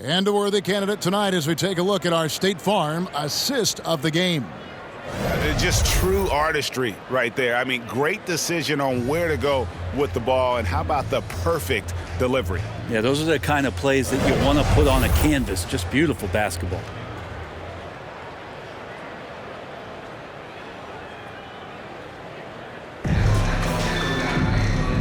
And a worthy candidate tonight as we take a look at our State Farm assist of the game. Just true artistry right there. I mean, great decision on where to go with the ball, and how about the perfect delivery? Yeah, those are the kind of plays that you want to put on a canvas. Just beautiful basketball.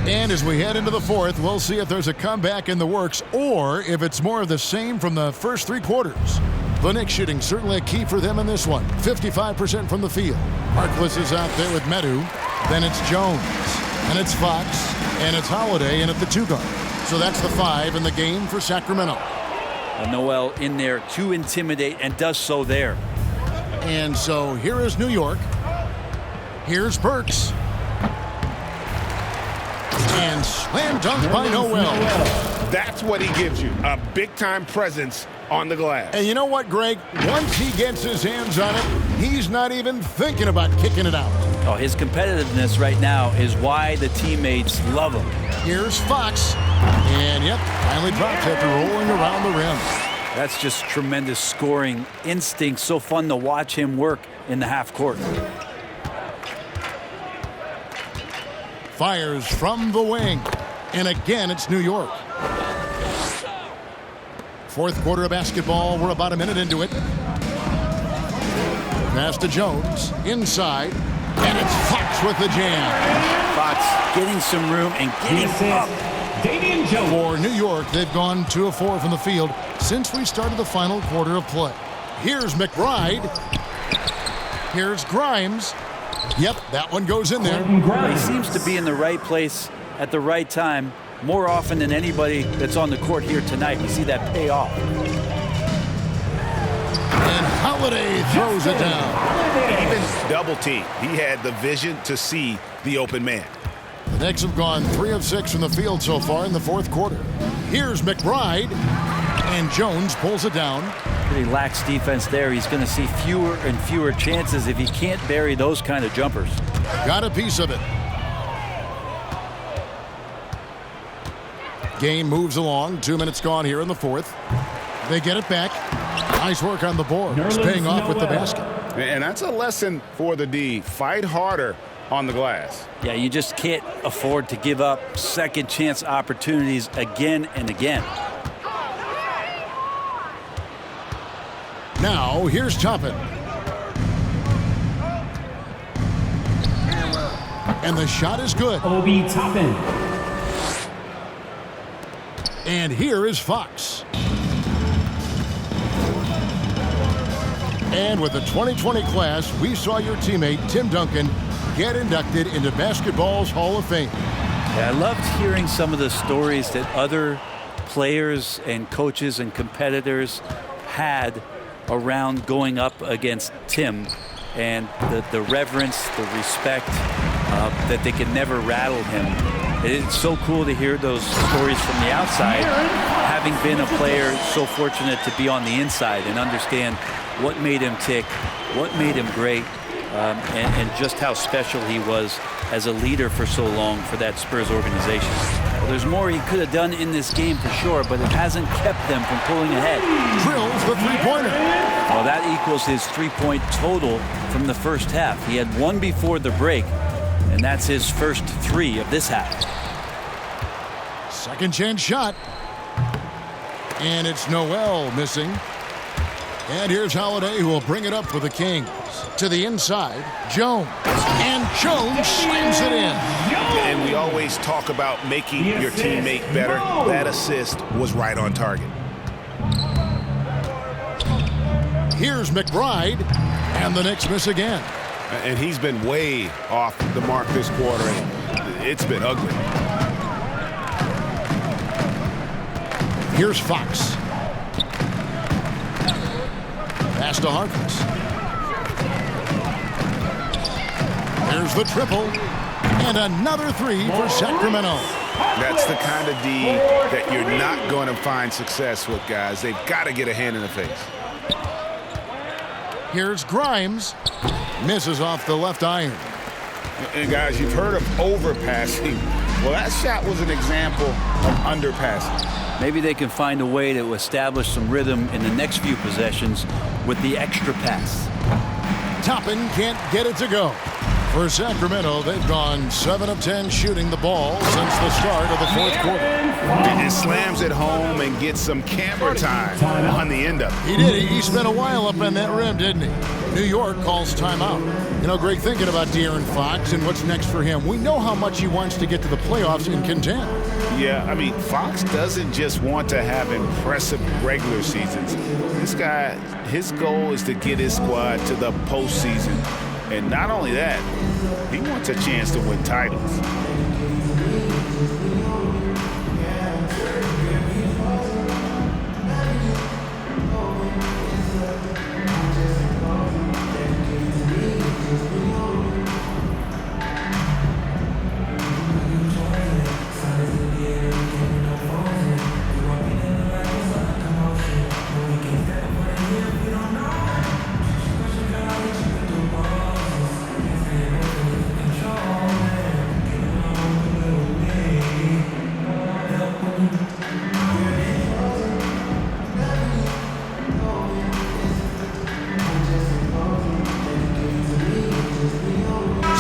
And as we head into the fourth, we'll see if there's a comeback in the works or if it's more of the same from the first 3 quarters. The Knicks shooting certainly a key for them in this one. 55% from the field. Harkless is out there with Medu. Then it's Jones. And it's Fox. And it's Holiday in at the 2 guard. So that's the 5 in the game for Sacramento. Noel in there to intimidate and does so there. And so here is New York. Here's Burks. And slam dunk by Noel. That's what he gives you, a big-time presence on the glass. And you know what, Greg? Once he gets his hands on it, he's not even thinking about kicking it out. Oh, his competitiveness right now is why the teammates love him. Here's Fox. And, yep, finally dropped after rolling around the rim. That's just tremendous scoring instinct. So fun to watch him work in the half court. Fires from the wing. And again, it's New York. Fourth quarter of basketball. We're about a minute into it. Pass to Jones. Inside. And it's Fox with the jam. Fox getting some room and getting up. For New York, they've gone 2 of 4 from the field since we started the final quarter of play. Here's McBride. Here's Grimes. Yep, that one goes in there. He seems to be in the right place at the right time more often than anybody that's on the court here tonight. We see that pay off. And Holiday throws it down. Even double team. He had the vision to see the open man. The Knicks have gone 3 of 6 from the field so far in the fourth quarter. Here's McBride. And Jones pulls it down. Pretty lax defense there. He's going to see fewer and fewer chances if he can't bury those kind of jumpers. Got a piece of it. Game moves along. 2 minutes gone here in the fourth. They get it back. Nice work on the board. It's paying off with the basket. And that's a lesson for the D. Fight harder on the glass. Yeah, you just can't afford to give up second chance opportunities again and again. Now, here's Toppin. And the shot is good. Obi Toppin. And here is Fox. And with the 2020 class, we saw your teammate, Tim Duncan, get inducted into basketball's Hall of Fame. Yeah, I loved hearing some of the stories that other players and coaches and competitors had around going up against Tim, and the reverence, the respect, that they could never rattle him. It's so cool to hear those stories from the outside, having been a player so fortunate to be on the inside and understand what made him tick, what made him great, and just how special he was as a leader for so long for that Spurs organization. Well, there's more he could have done in this game for sure, but it hasn't kept them from pulling ahead. Drills the three-pointer. Well, that equals his 3-point total from the first half. He had 1 before the break, and that's his first 3 of this half. Second chance shot. And it's Noel missing. And here's Holiday, who will bring it up for the Kings. To the inside, Jones. And Jones slams it in. And we always talk about making your teammate better. That assist was right on target. Here's McBride. And the Knicks miss again. And he's been way off the mark this quarter. It's been ugly. Here's Fox. Pass to Harkless. There's the triple. And another 3 for Sacramento. That's the kind of D that you're not going to find success with, guys. They've got to get a hand in the face. Here's Grimes. Misses off the left iron. And guys, you've heard of overpassing. Well, that shot was an example of underpassing. Maybe they can find a way to establish some rhythm in the next few possessions with the extra pass. Toppin can't get it to go. For Sacramento, they've gone 7 of 10 shooting the ball since the start of the fourth quarter. And slams it home and gets some camera time on the end of it. He did. He spent a while up on that rim, didn't he? New York calls timeout. You know, Greg, thinking about De'Aaron Fox and what's next for him, we know how much he wants to get to the playoffs and contend. Yeah, I mean, Fox doesn't just want to have impressive regular seasons. This guy, his goal is to get his squad to the postseason. And not only that, he wants a chance to win titles.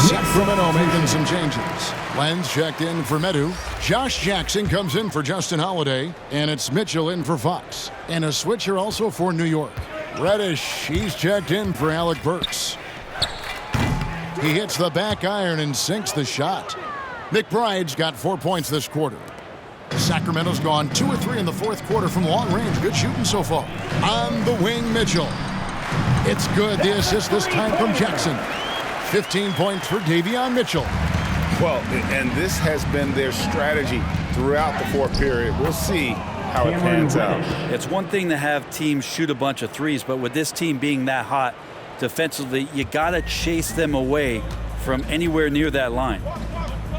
Sacramento making some changes. Lenz checked in for Medu. Josh Jackson comes in for Justin Holiday. And it's Mitchell in for Fox. And a switcher also for New York. Reddish, he's checked in for Alec Burks. He hits the back iron and sinks the shot. McBride's got 4 points this quarter. Sacramento's gone 2 of 3 in the fourth quarter from long range. Good shooting so far. On the wing, Mitchell. It's good. The assist this time from Jackson. 15 points for Davion Mitchell. Well, and this has been their strategy throughout the fourth period. We'll see how it pans out. It's one thing to have teams shoot a bunch of threes, but with this team being that hot defensively, you got to chase them away from anywhere near that line.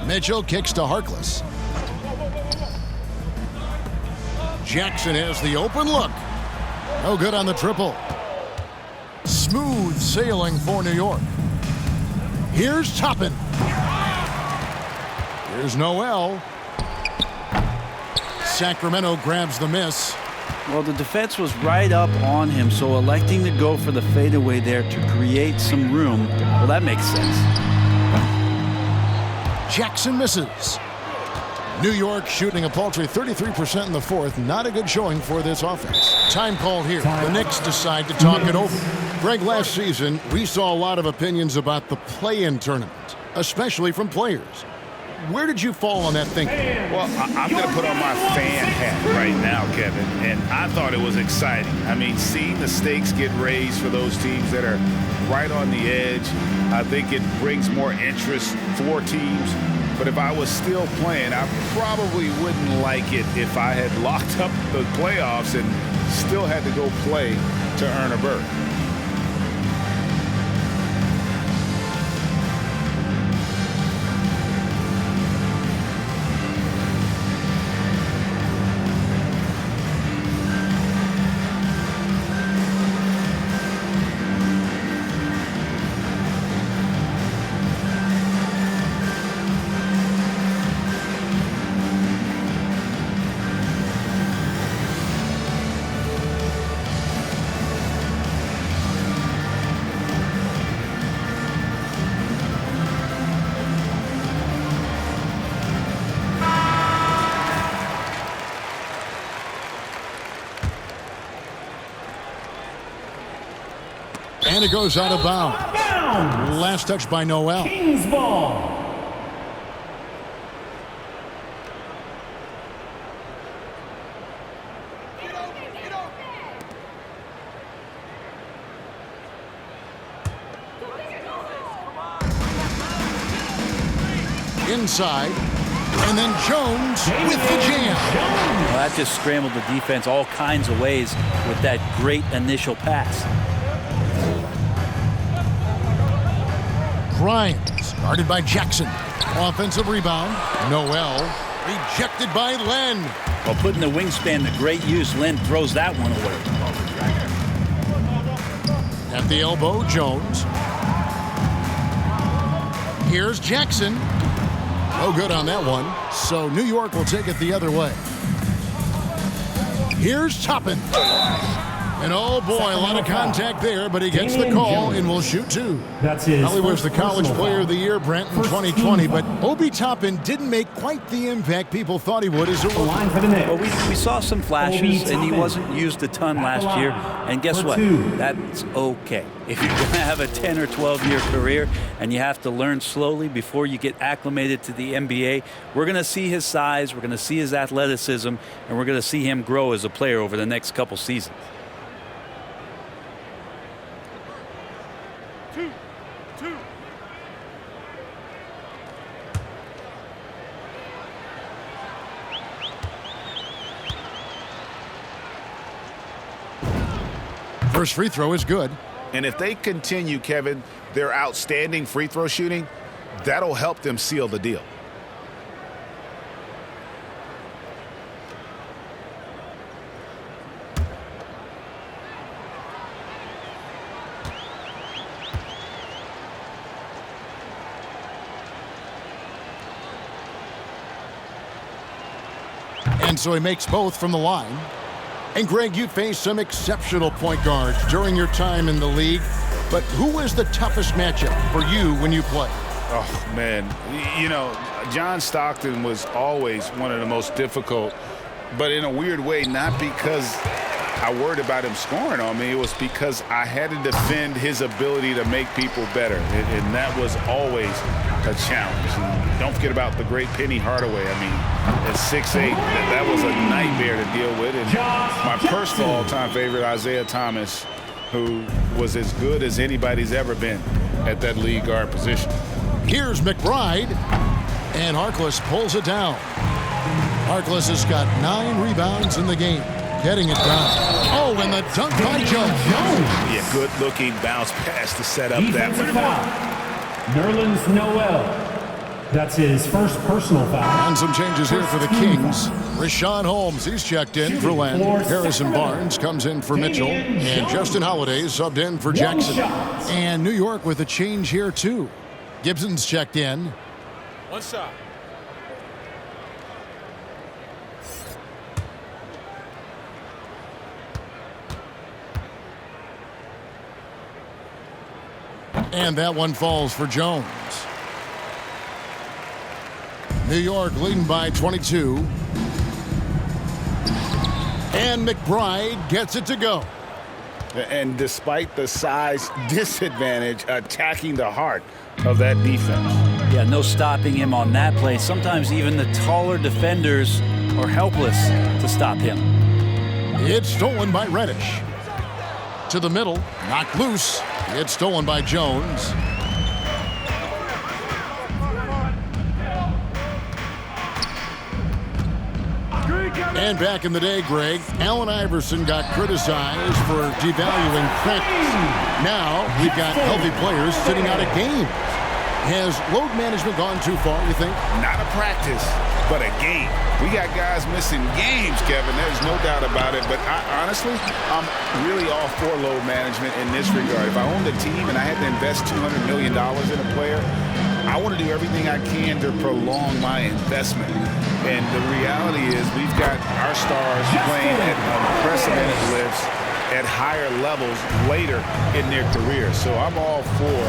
Mitchell kicks to Harkless. Jackson has the open look. No good on the triple. Smooth sailing for New York. Here's Toppin. Here's Noel. Sacramento grabs the miss. Well, the defense was right up on him, so electing to go for the fadeaway there to create some room, well, that makes sense. Jackson misses. New York shooting a paltry 33% in the fourth. Not a good showing for this offense. Time called here. The Knicks decide to talk it over. Greg, last season, we saw a lot of opinions about the play-in tournament, especially from players. Where did you fall on that thinking? Well, I'm going to put on my fan hat right now, Kevin, and I thought it was exciting. I mean, seeing the stakes get raised for those teams that are right on the edge, I think it brings more interest for teams. But if I was still playing, I probably wouldn't like it if I had locked up the playoffs and still had to go play to earn a berth. And it goes out of bounds. Last touch by Noel. Kings ball. Inside. And then Jones with the jam. Well, that just scrambled the defense all kinds of ways with that great initial pass. Grimes, guarded by Jackson. Offensive rebound. Noel, rejected by Len. Well, putting the wingspan to great use, Len throws that one away. At the elbow, Jones. Here's Jackson. No good on that one. So New York will take it the other way. Here's Toppin. And oh boy, a lot of contact there, but he gets the call and will shoot two. That's his Well, he was the first College personal Player foul. of the Year, Brent, in 2020, but Obi Toppin didn't make quite the impact people thought he would as a rookie. Line for the Knicks. Well, we saw some flashes, Obi and he Toppin. wasn't used a ton last year. And guess for what? two. That's okay. If you're going to have a 10 or 12-year career and you have to learn slowly before you get acclimated to the NBA, we're going to see his size, we're going to see his athleticism, and we're going to see him grow as a player over the next couple seasons. First free throw is good. And if they continue, Kevin, their outstanding free throw shooting, that'll help them seal the deal. And so he makes both from the line. And Greg, you faced some exceptional point guards during your time in the league, but who was the toughest matchup for you when you played? Oh, man. You know, John Stockton was always one of the most difficult, but in a weird way, not because I worried about him scoring on me. It was because I had to defend his ability to make people better, and that was always a challenge. And don't forget about the great Penny Hardaway. I mean, at 6'8", that was a nightmare to deal with. And my personal all-time favorite, Isaiah Thomas, who was as good as anybody's ever been at that lead guard position. Here's McBride, and Harkless pulls it down. Harkless has got 9 rebounds in the game, getting it down. Oh, and the dunk by Jones. Yeah, good-looking bounce pass to set up that Defensive one. foul. Nerlens Noel. That's his first personal foul. And some changes here for the Kings. Rashad Holmes, he's checked in for Len. Harrison Barnes comes in for Mitchell. And Justin Holiday subbed in for Jackson. And New York with a change here, too. Gibson's checked in. One shot. And that one falls for Jones. New York leading by 22. And McBride gets it to go. And despite the size disadvantage, attacking the heart of that defense. Yeah, no stopping him on that play. Sometimes even the taller defenders are helpless to stop him. It's stolen by Reddish. To the middle, knocked loose. It's stolen by Jones. And back in the day, Greg, Allen Iverson got criticized for devaluing practice. Now we've got healthy players sitting out of games. Has load management gone too far, you think? Not a practice, but a game. We got guys missing games, Kevin. There's no doubt about it. But honestly, I'm really all for load management in this regard. If I owned a team and I had to invest $200 million in a player, I want to do everything I can to prolong my investment. And the reality is we've got our stars playing at unprecedented lifts at higher levels later in their career. So I'm all for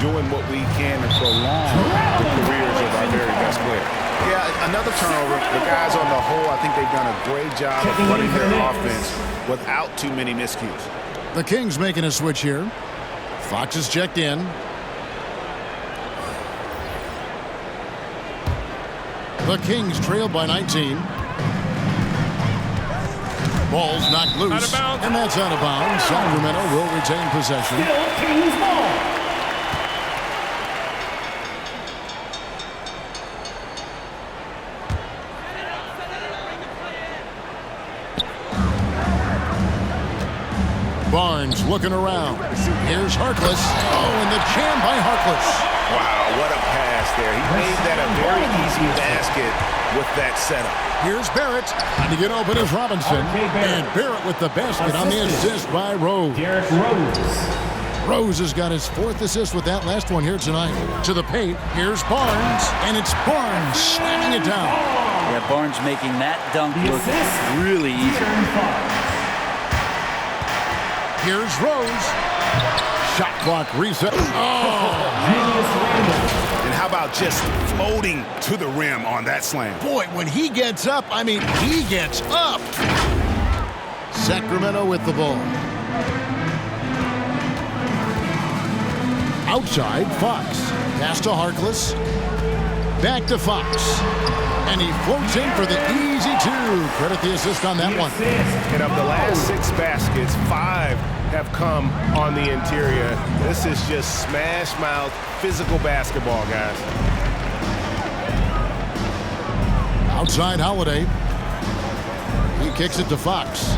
doing what we can to prolong the careers of our very best players. Yeah, another turnover. The guys on the whole, I think they've done a great job of running their offense without too many miscues. The Kings making a switch here. Fox is checked in. The Kings trail by 19. Ball's knocked loose, and that's out of bounds. Sacramento will retain possession. Still Kings ball. Barnes looking around. Here's Harkless. Oh, and the jam by Harkless. Wow, what a pass there. He made that a very easy basket with that setup. Here's Barrett. Trying to get open as Robinson. And Barrett with the basket on the assist by Rose. Derrick Rose. Rose has got his 4th assist with that last one here tonight. To the paint. Here's Barnes. And it's Barnes slamming it down. Yeah, Barnes making that dunk look really easy. Here's Rose. Shot clock reset. And how about just floating to the rim on that slam? Boy, when he gets up, I mean, he gets up. Sacramento with the ball. Outside, Fox. Pass to Harkless. Back to Fox. And he floats in for the easy two. Credit the assist on that one. And of the last 6 baskets, 5 have come on the interior. This is just smash mouth physical basketball, guys. Outside Holiday. He kicks it to Fox.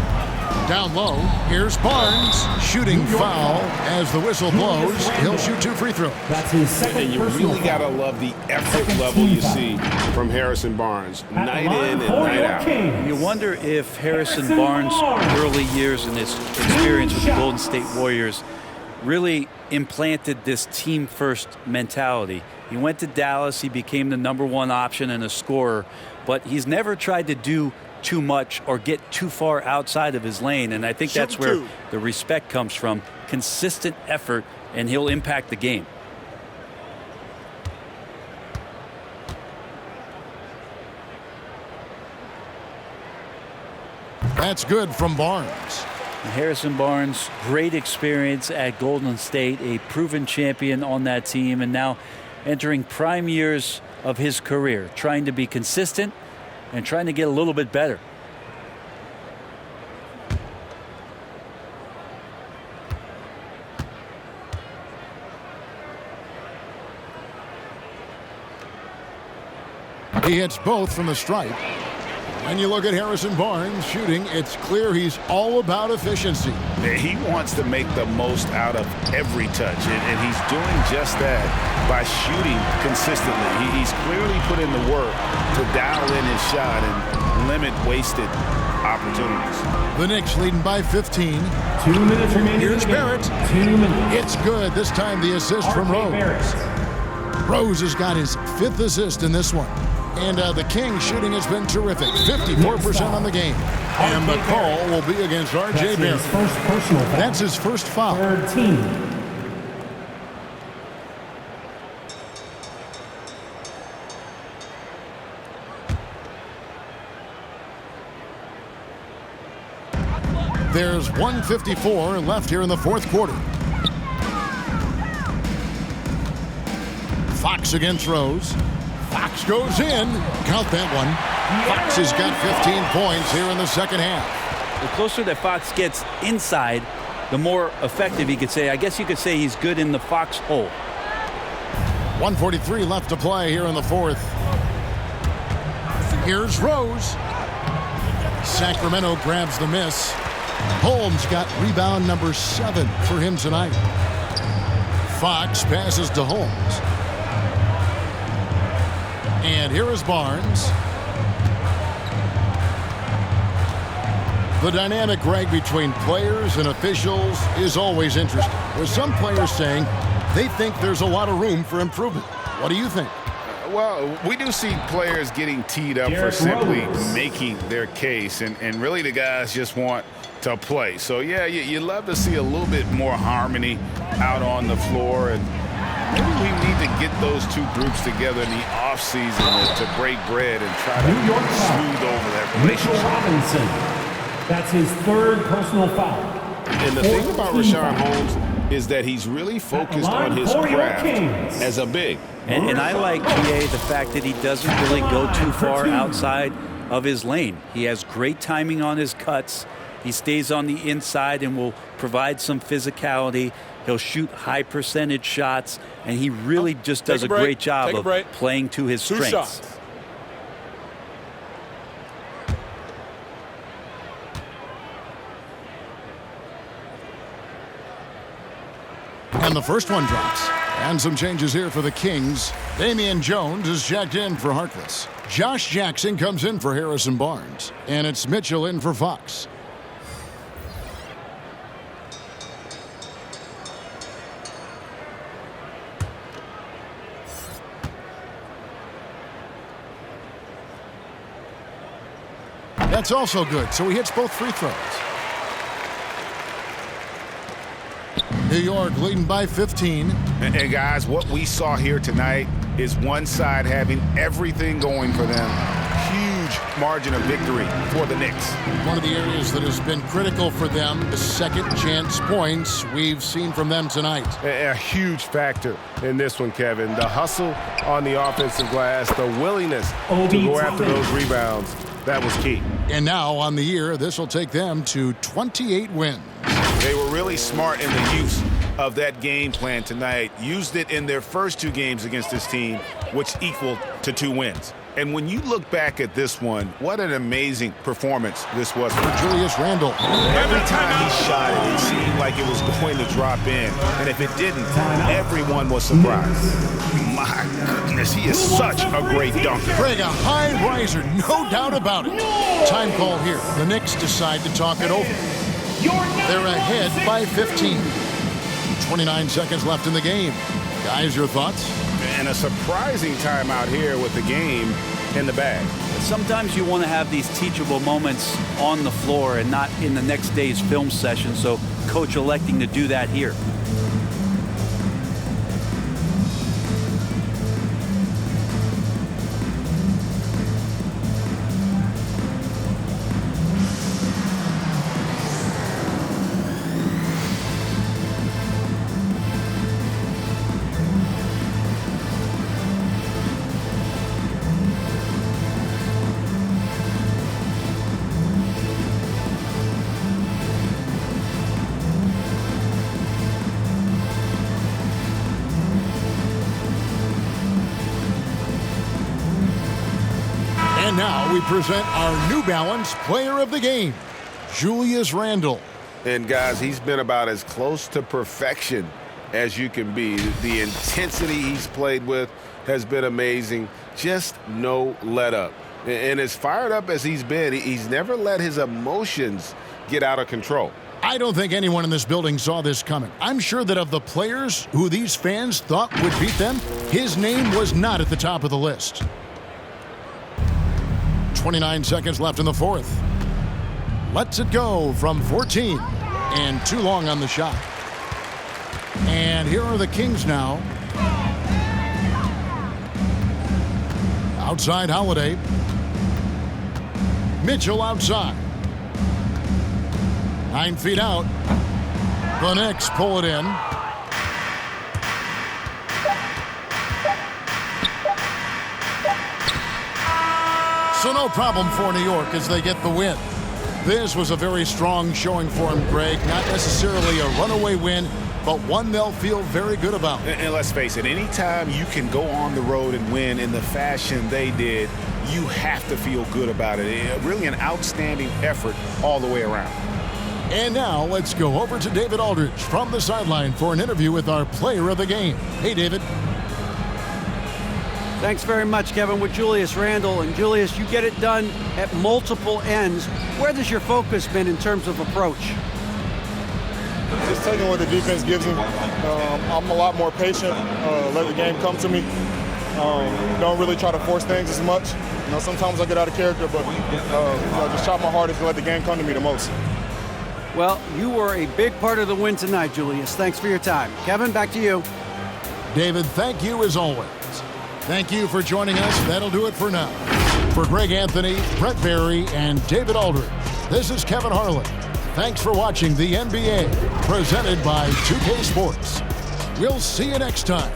Down low, here's Barnes. Shooting foul as the whistle blows. He'll shoot 2 free throws. That's his second. And you really got to love the effort level you see from Harrison Barnes, night in and night out. You wonder if Harrison Barnes' early years and his experience with the Golden State Warriors really implanted this team-first mentality. He went to Dallas, he became the #1 option and a scorer, but he's never tried to do too much or get too far outside of his lane, and I think that's where the respect comes from. Consistent effort, and he'll impact the game. That's good from Barnes. Harrison Barnes, great experience at Golden State, a proven champion on that team, and now entering prime years of his career, trying to be consistent and trying to get a little bit better. He hits both from the stripe. When you look at Harrison Barnes shooting, it's clear he's all about efficiency. He wants to make the most out of every touch, and he's doing just that by shooting consistently. He's clearly put in the work to dial in his shot and limit wasted opportunities. The Knicks leading by 15. 2 minutes remaining. Here's Barrett. 2 minutes. It's good. This time the assist from Rose. Rose has got his 5th assist in this one. And the Kings shooting has been terrific. 54% on the game. And the call will be against R.J. Barrett. That's his first foul. Third team. There's 1:54 left here in the 4th quarter. Fox against Rose. Fox goes in. Count that one. Fox has got 15 points here in the second half. The closer that Fox gets inside, the more effective he could say. I guess you could say he's good in the Fox hole. 1:43 left to play here in the 4th. Here's Rose. Sacramento grabs the miss. Holmes got rebound number 7 for him tonight. Fox passes to Holmes. And here is Barnes. The dynamic, Greg, between players and officials is always interesting. There's some players saying they think there's a lot of room for improvement. What do you think? Well, we do see players getting teed up for simply making their case, and really the guys just want to play. So, yeah, you love to see a little bit more harmony out on the floor, and maybe we need to get those two groups together in the offseason to break bread and try to smooth over that relationship. Robinson. That's his 3rd personal foul. And the thing about Richaun Holmes is that he's really focused on his craft as a big. And I like, GA, the fact that he doesn't really go too far outside of his lane. He has great timing on his cuts. He stays on the inside and will provide some physicality. He'll shoot high percentage shots, and he really just does a great job of playing to his strengths. And the first one drops. And some changes here for the Kings. Damian Jones is checked in for Harkless. Josh Jackson comes in for Harrison Barnes. And it's Mitchell in for Fox. That's also good, so he hits both free throws. New York leading by 15. And guys, what we saw here tonight is one side having everything going for them. Huge margin of victory for the Knicks. One of the areas that has been critical for them, the second chance points we've seen from them tonight. A huge factor in this one, Kevin. The hustle on the offensive glass, the willingness to go after those rebounds, that was key. And now on the year, this will take them to 28 wins. They were really smart in the use of that game plan tonight. Used it in their first 2 games against this team, which equaled to 2 wins. And when you look back at this one, what an amazing performance this was for Julius Randle. Every time he shot it, it seemed like it was going to drop in. And if it didn't, everyone was surprised. My goodness, he is such a great dunker. Greg, a high riser, no doubt about it. Time call here. The Knicks decide to talk it over. They're ahead by 15. 29 seconds left in the game. Guys, your thoughts? And a surprising timeout here with the game in the bag. Sometimes you want to have these teachable moments on the floor and not in the next day's film session, so coach electing to do that here. And now we present our New Balance Player of the Game, Julius Randle. And guys, he's been about as close to perfection as you can be. The intensity he's played with has been amazing. Just no let up. And as fired up as he's been, he's never let his emotions get out of control. I don't think anyone in this building saw this coming. I'm sure that of the players who these fans thought would beat them, his name was not at the top of the list. 29 seconds left in the fourth. Lets it go from 14. And too long on the shot. And here are the Kings now. Outside Holiday. Mitchell outside. 9 feet out. The Knicks pull it in. So no problem for New York as they get the win. This was a very strong showing for him, Greg. Not necessarily a runaway win, but one they'll feel very good about. And let's face it, anytime you can go on the road and win in the fashion they did, you have to feel good about it. Really an outstanding effort all the way around. And now let's go over to David Aldridge from the sideline for an interview with our player of the game. Hey, David. Thanks very much, Kevin, with Julius Randle. And Julius, you get it done at multiple ends. Where has your focus been in terms of approach? Just taking what the defense gives me. I'm a lot more patient, let the game come to me. Don't really try to force things as much. Sometimes I get out of character, but just try my hardest to let the game come to me the most. Well, you were a big part of the win tonight, Julius. Thanks for your time. Kevin, back to you. David, thank you as always. Thank you for joining us. That'll do it for now. For Greg Anthony, Brett Barry, and David Aldridge, this is Kevin Harlan. Thanks for watching the NBA, presented by 2K Sports. We'll see you next time.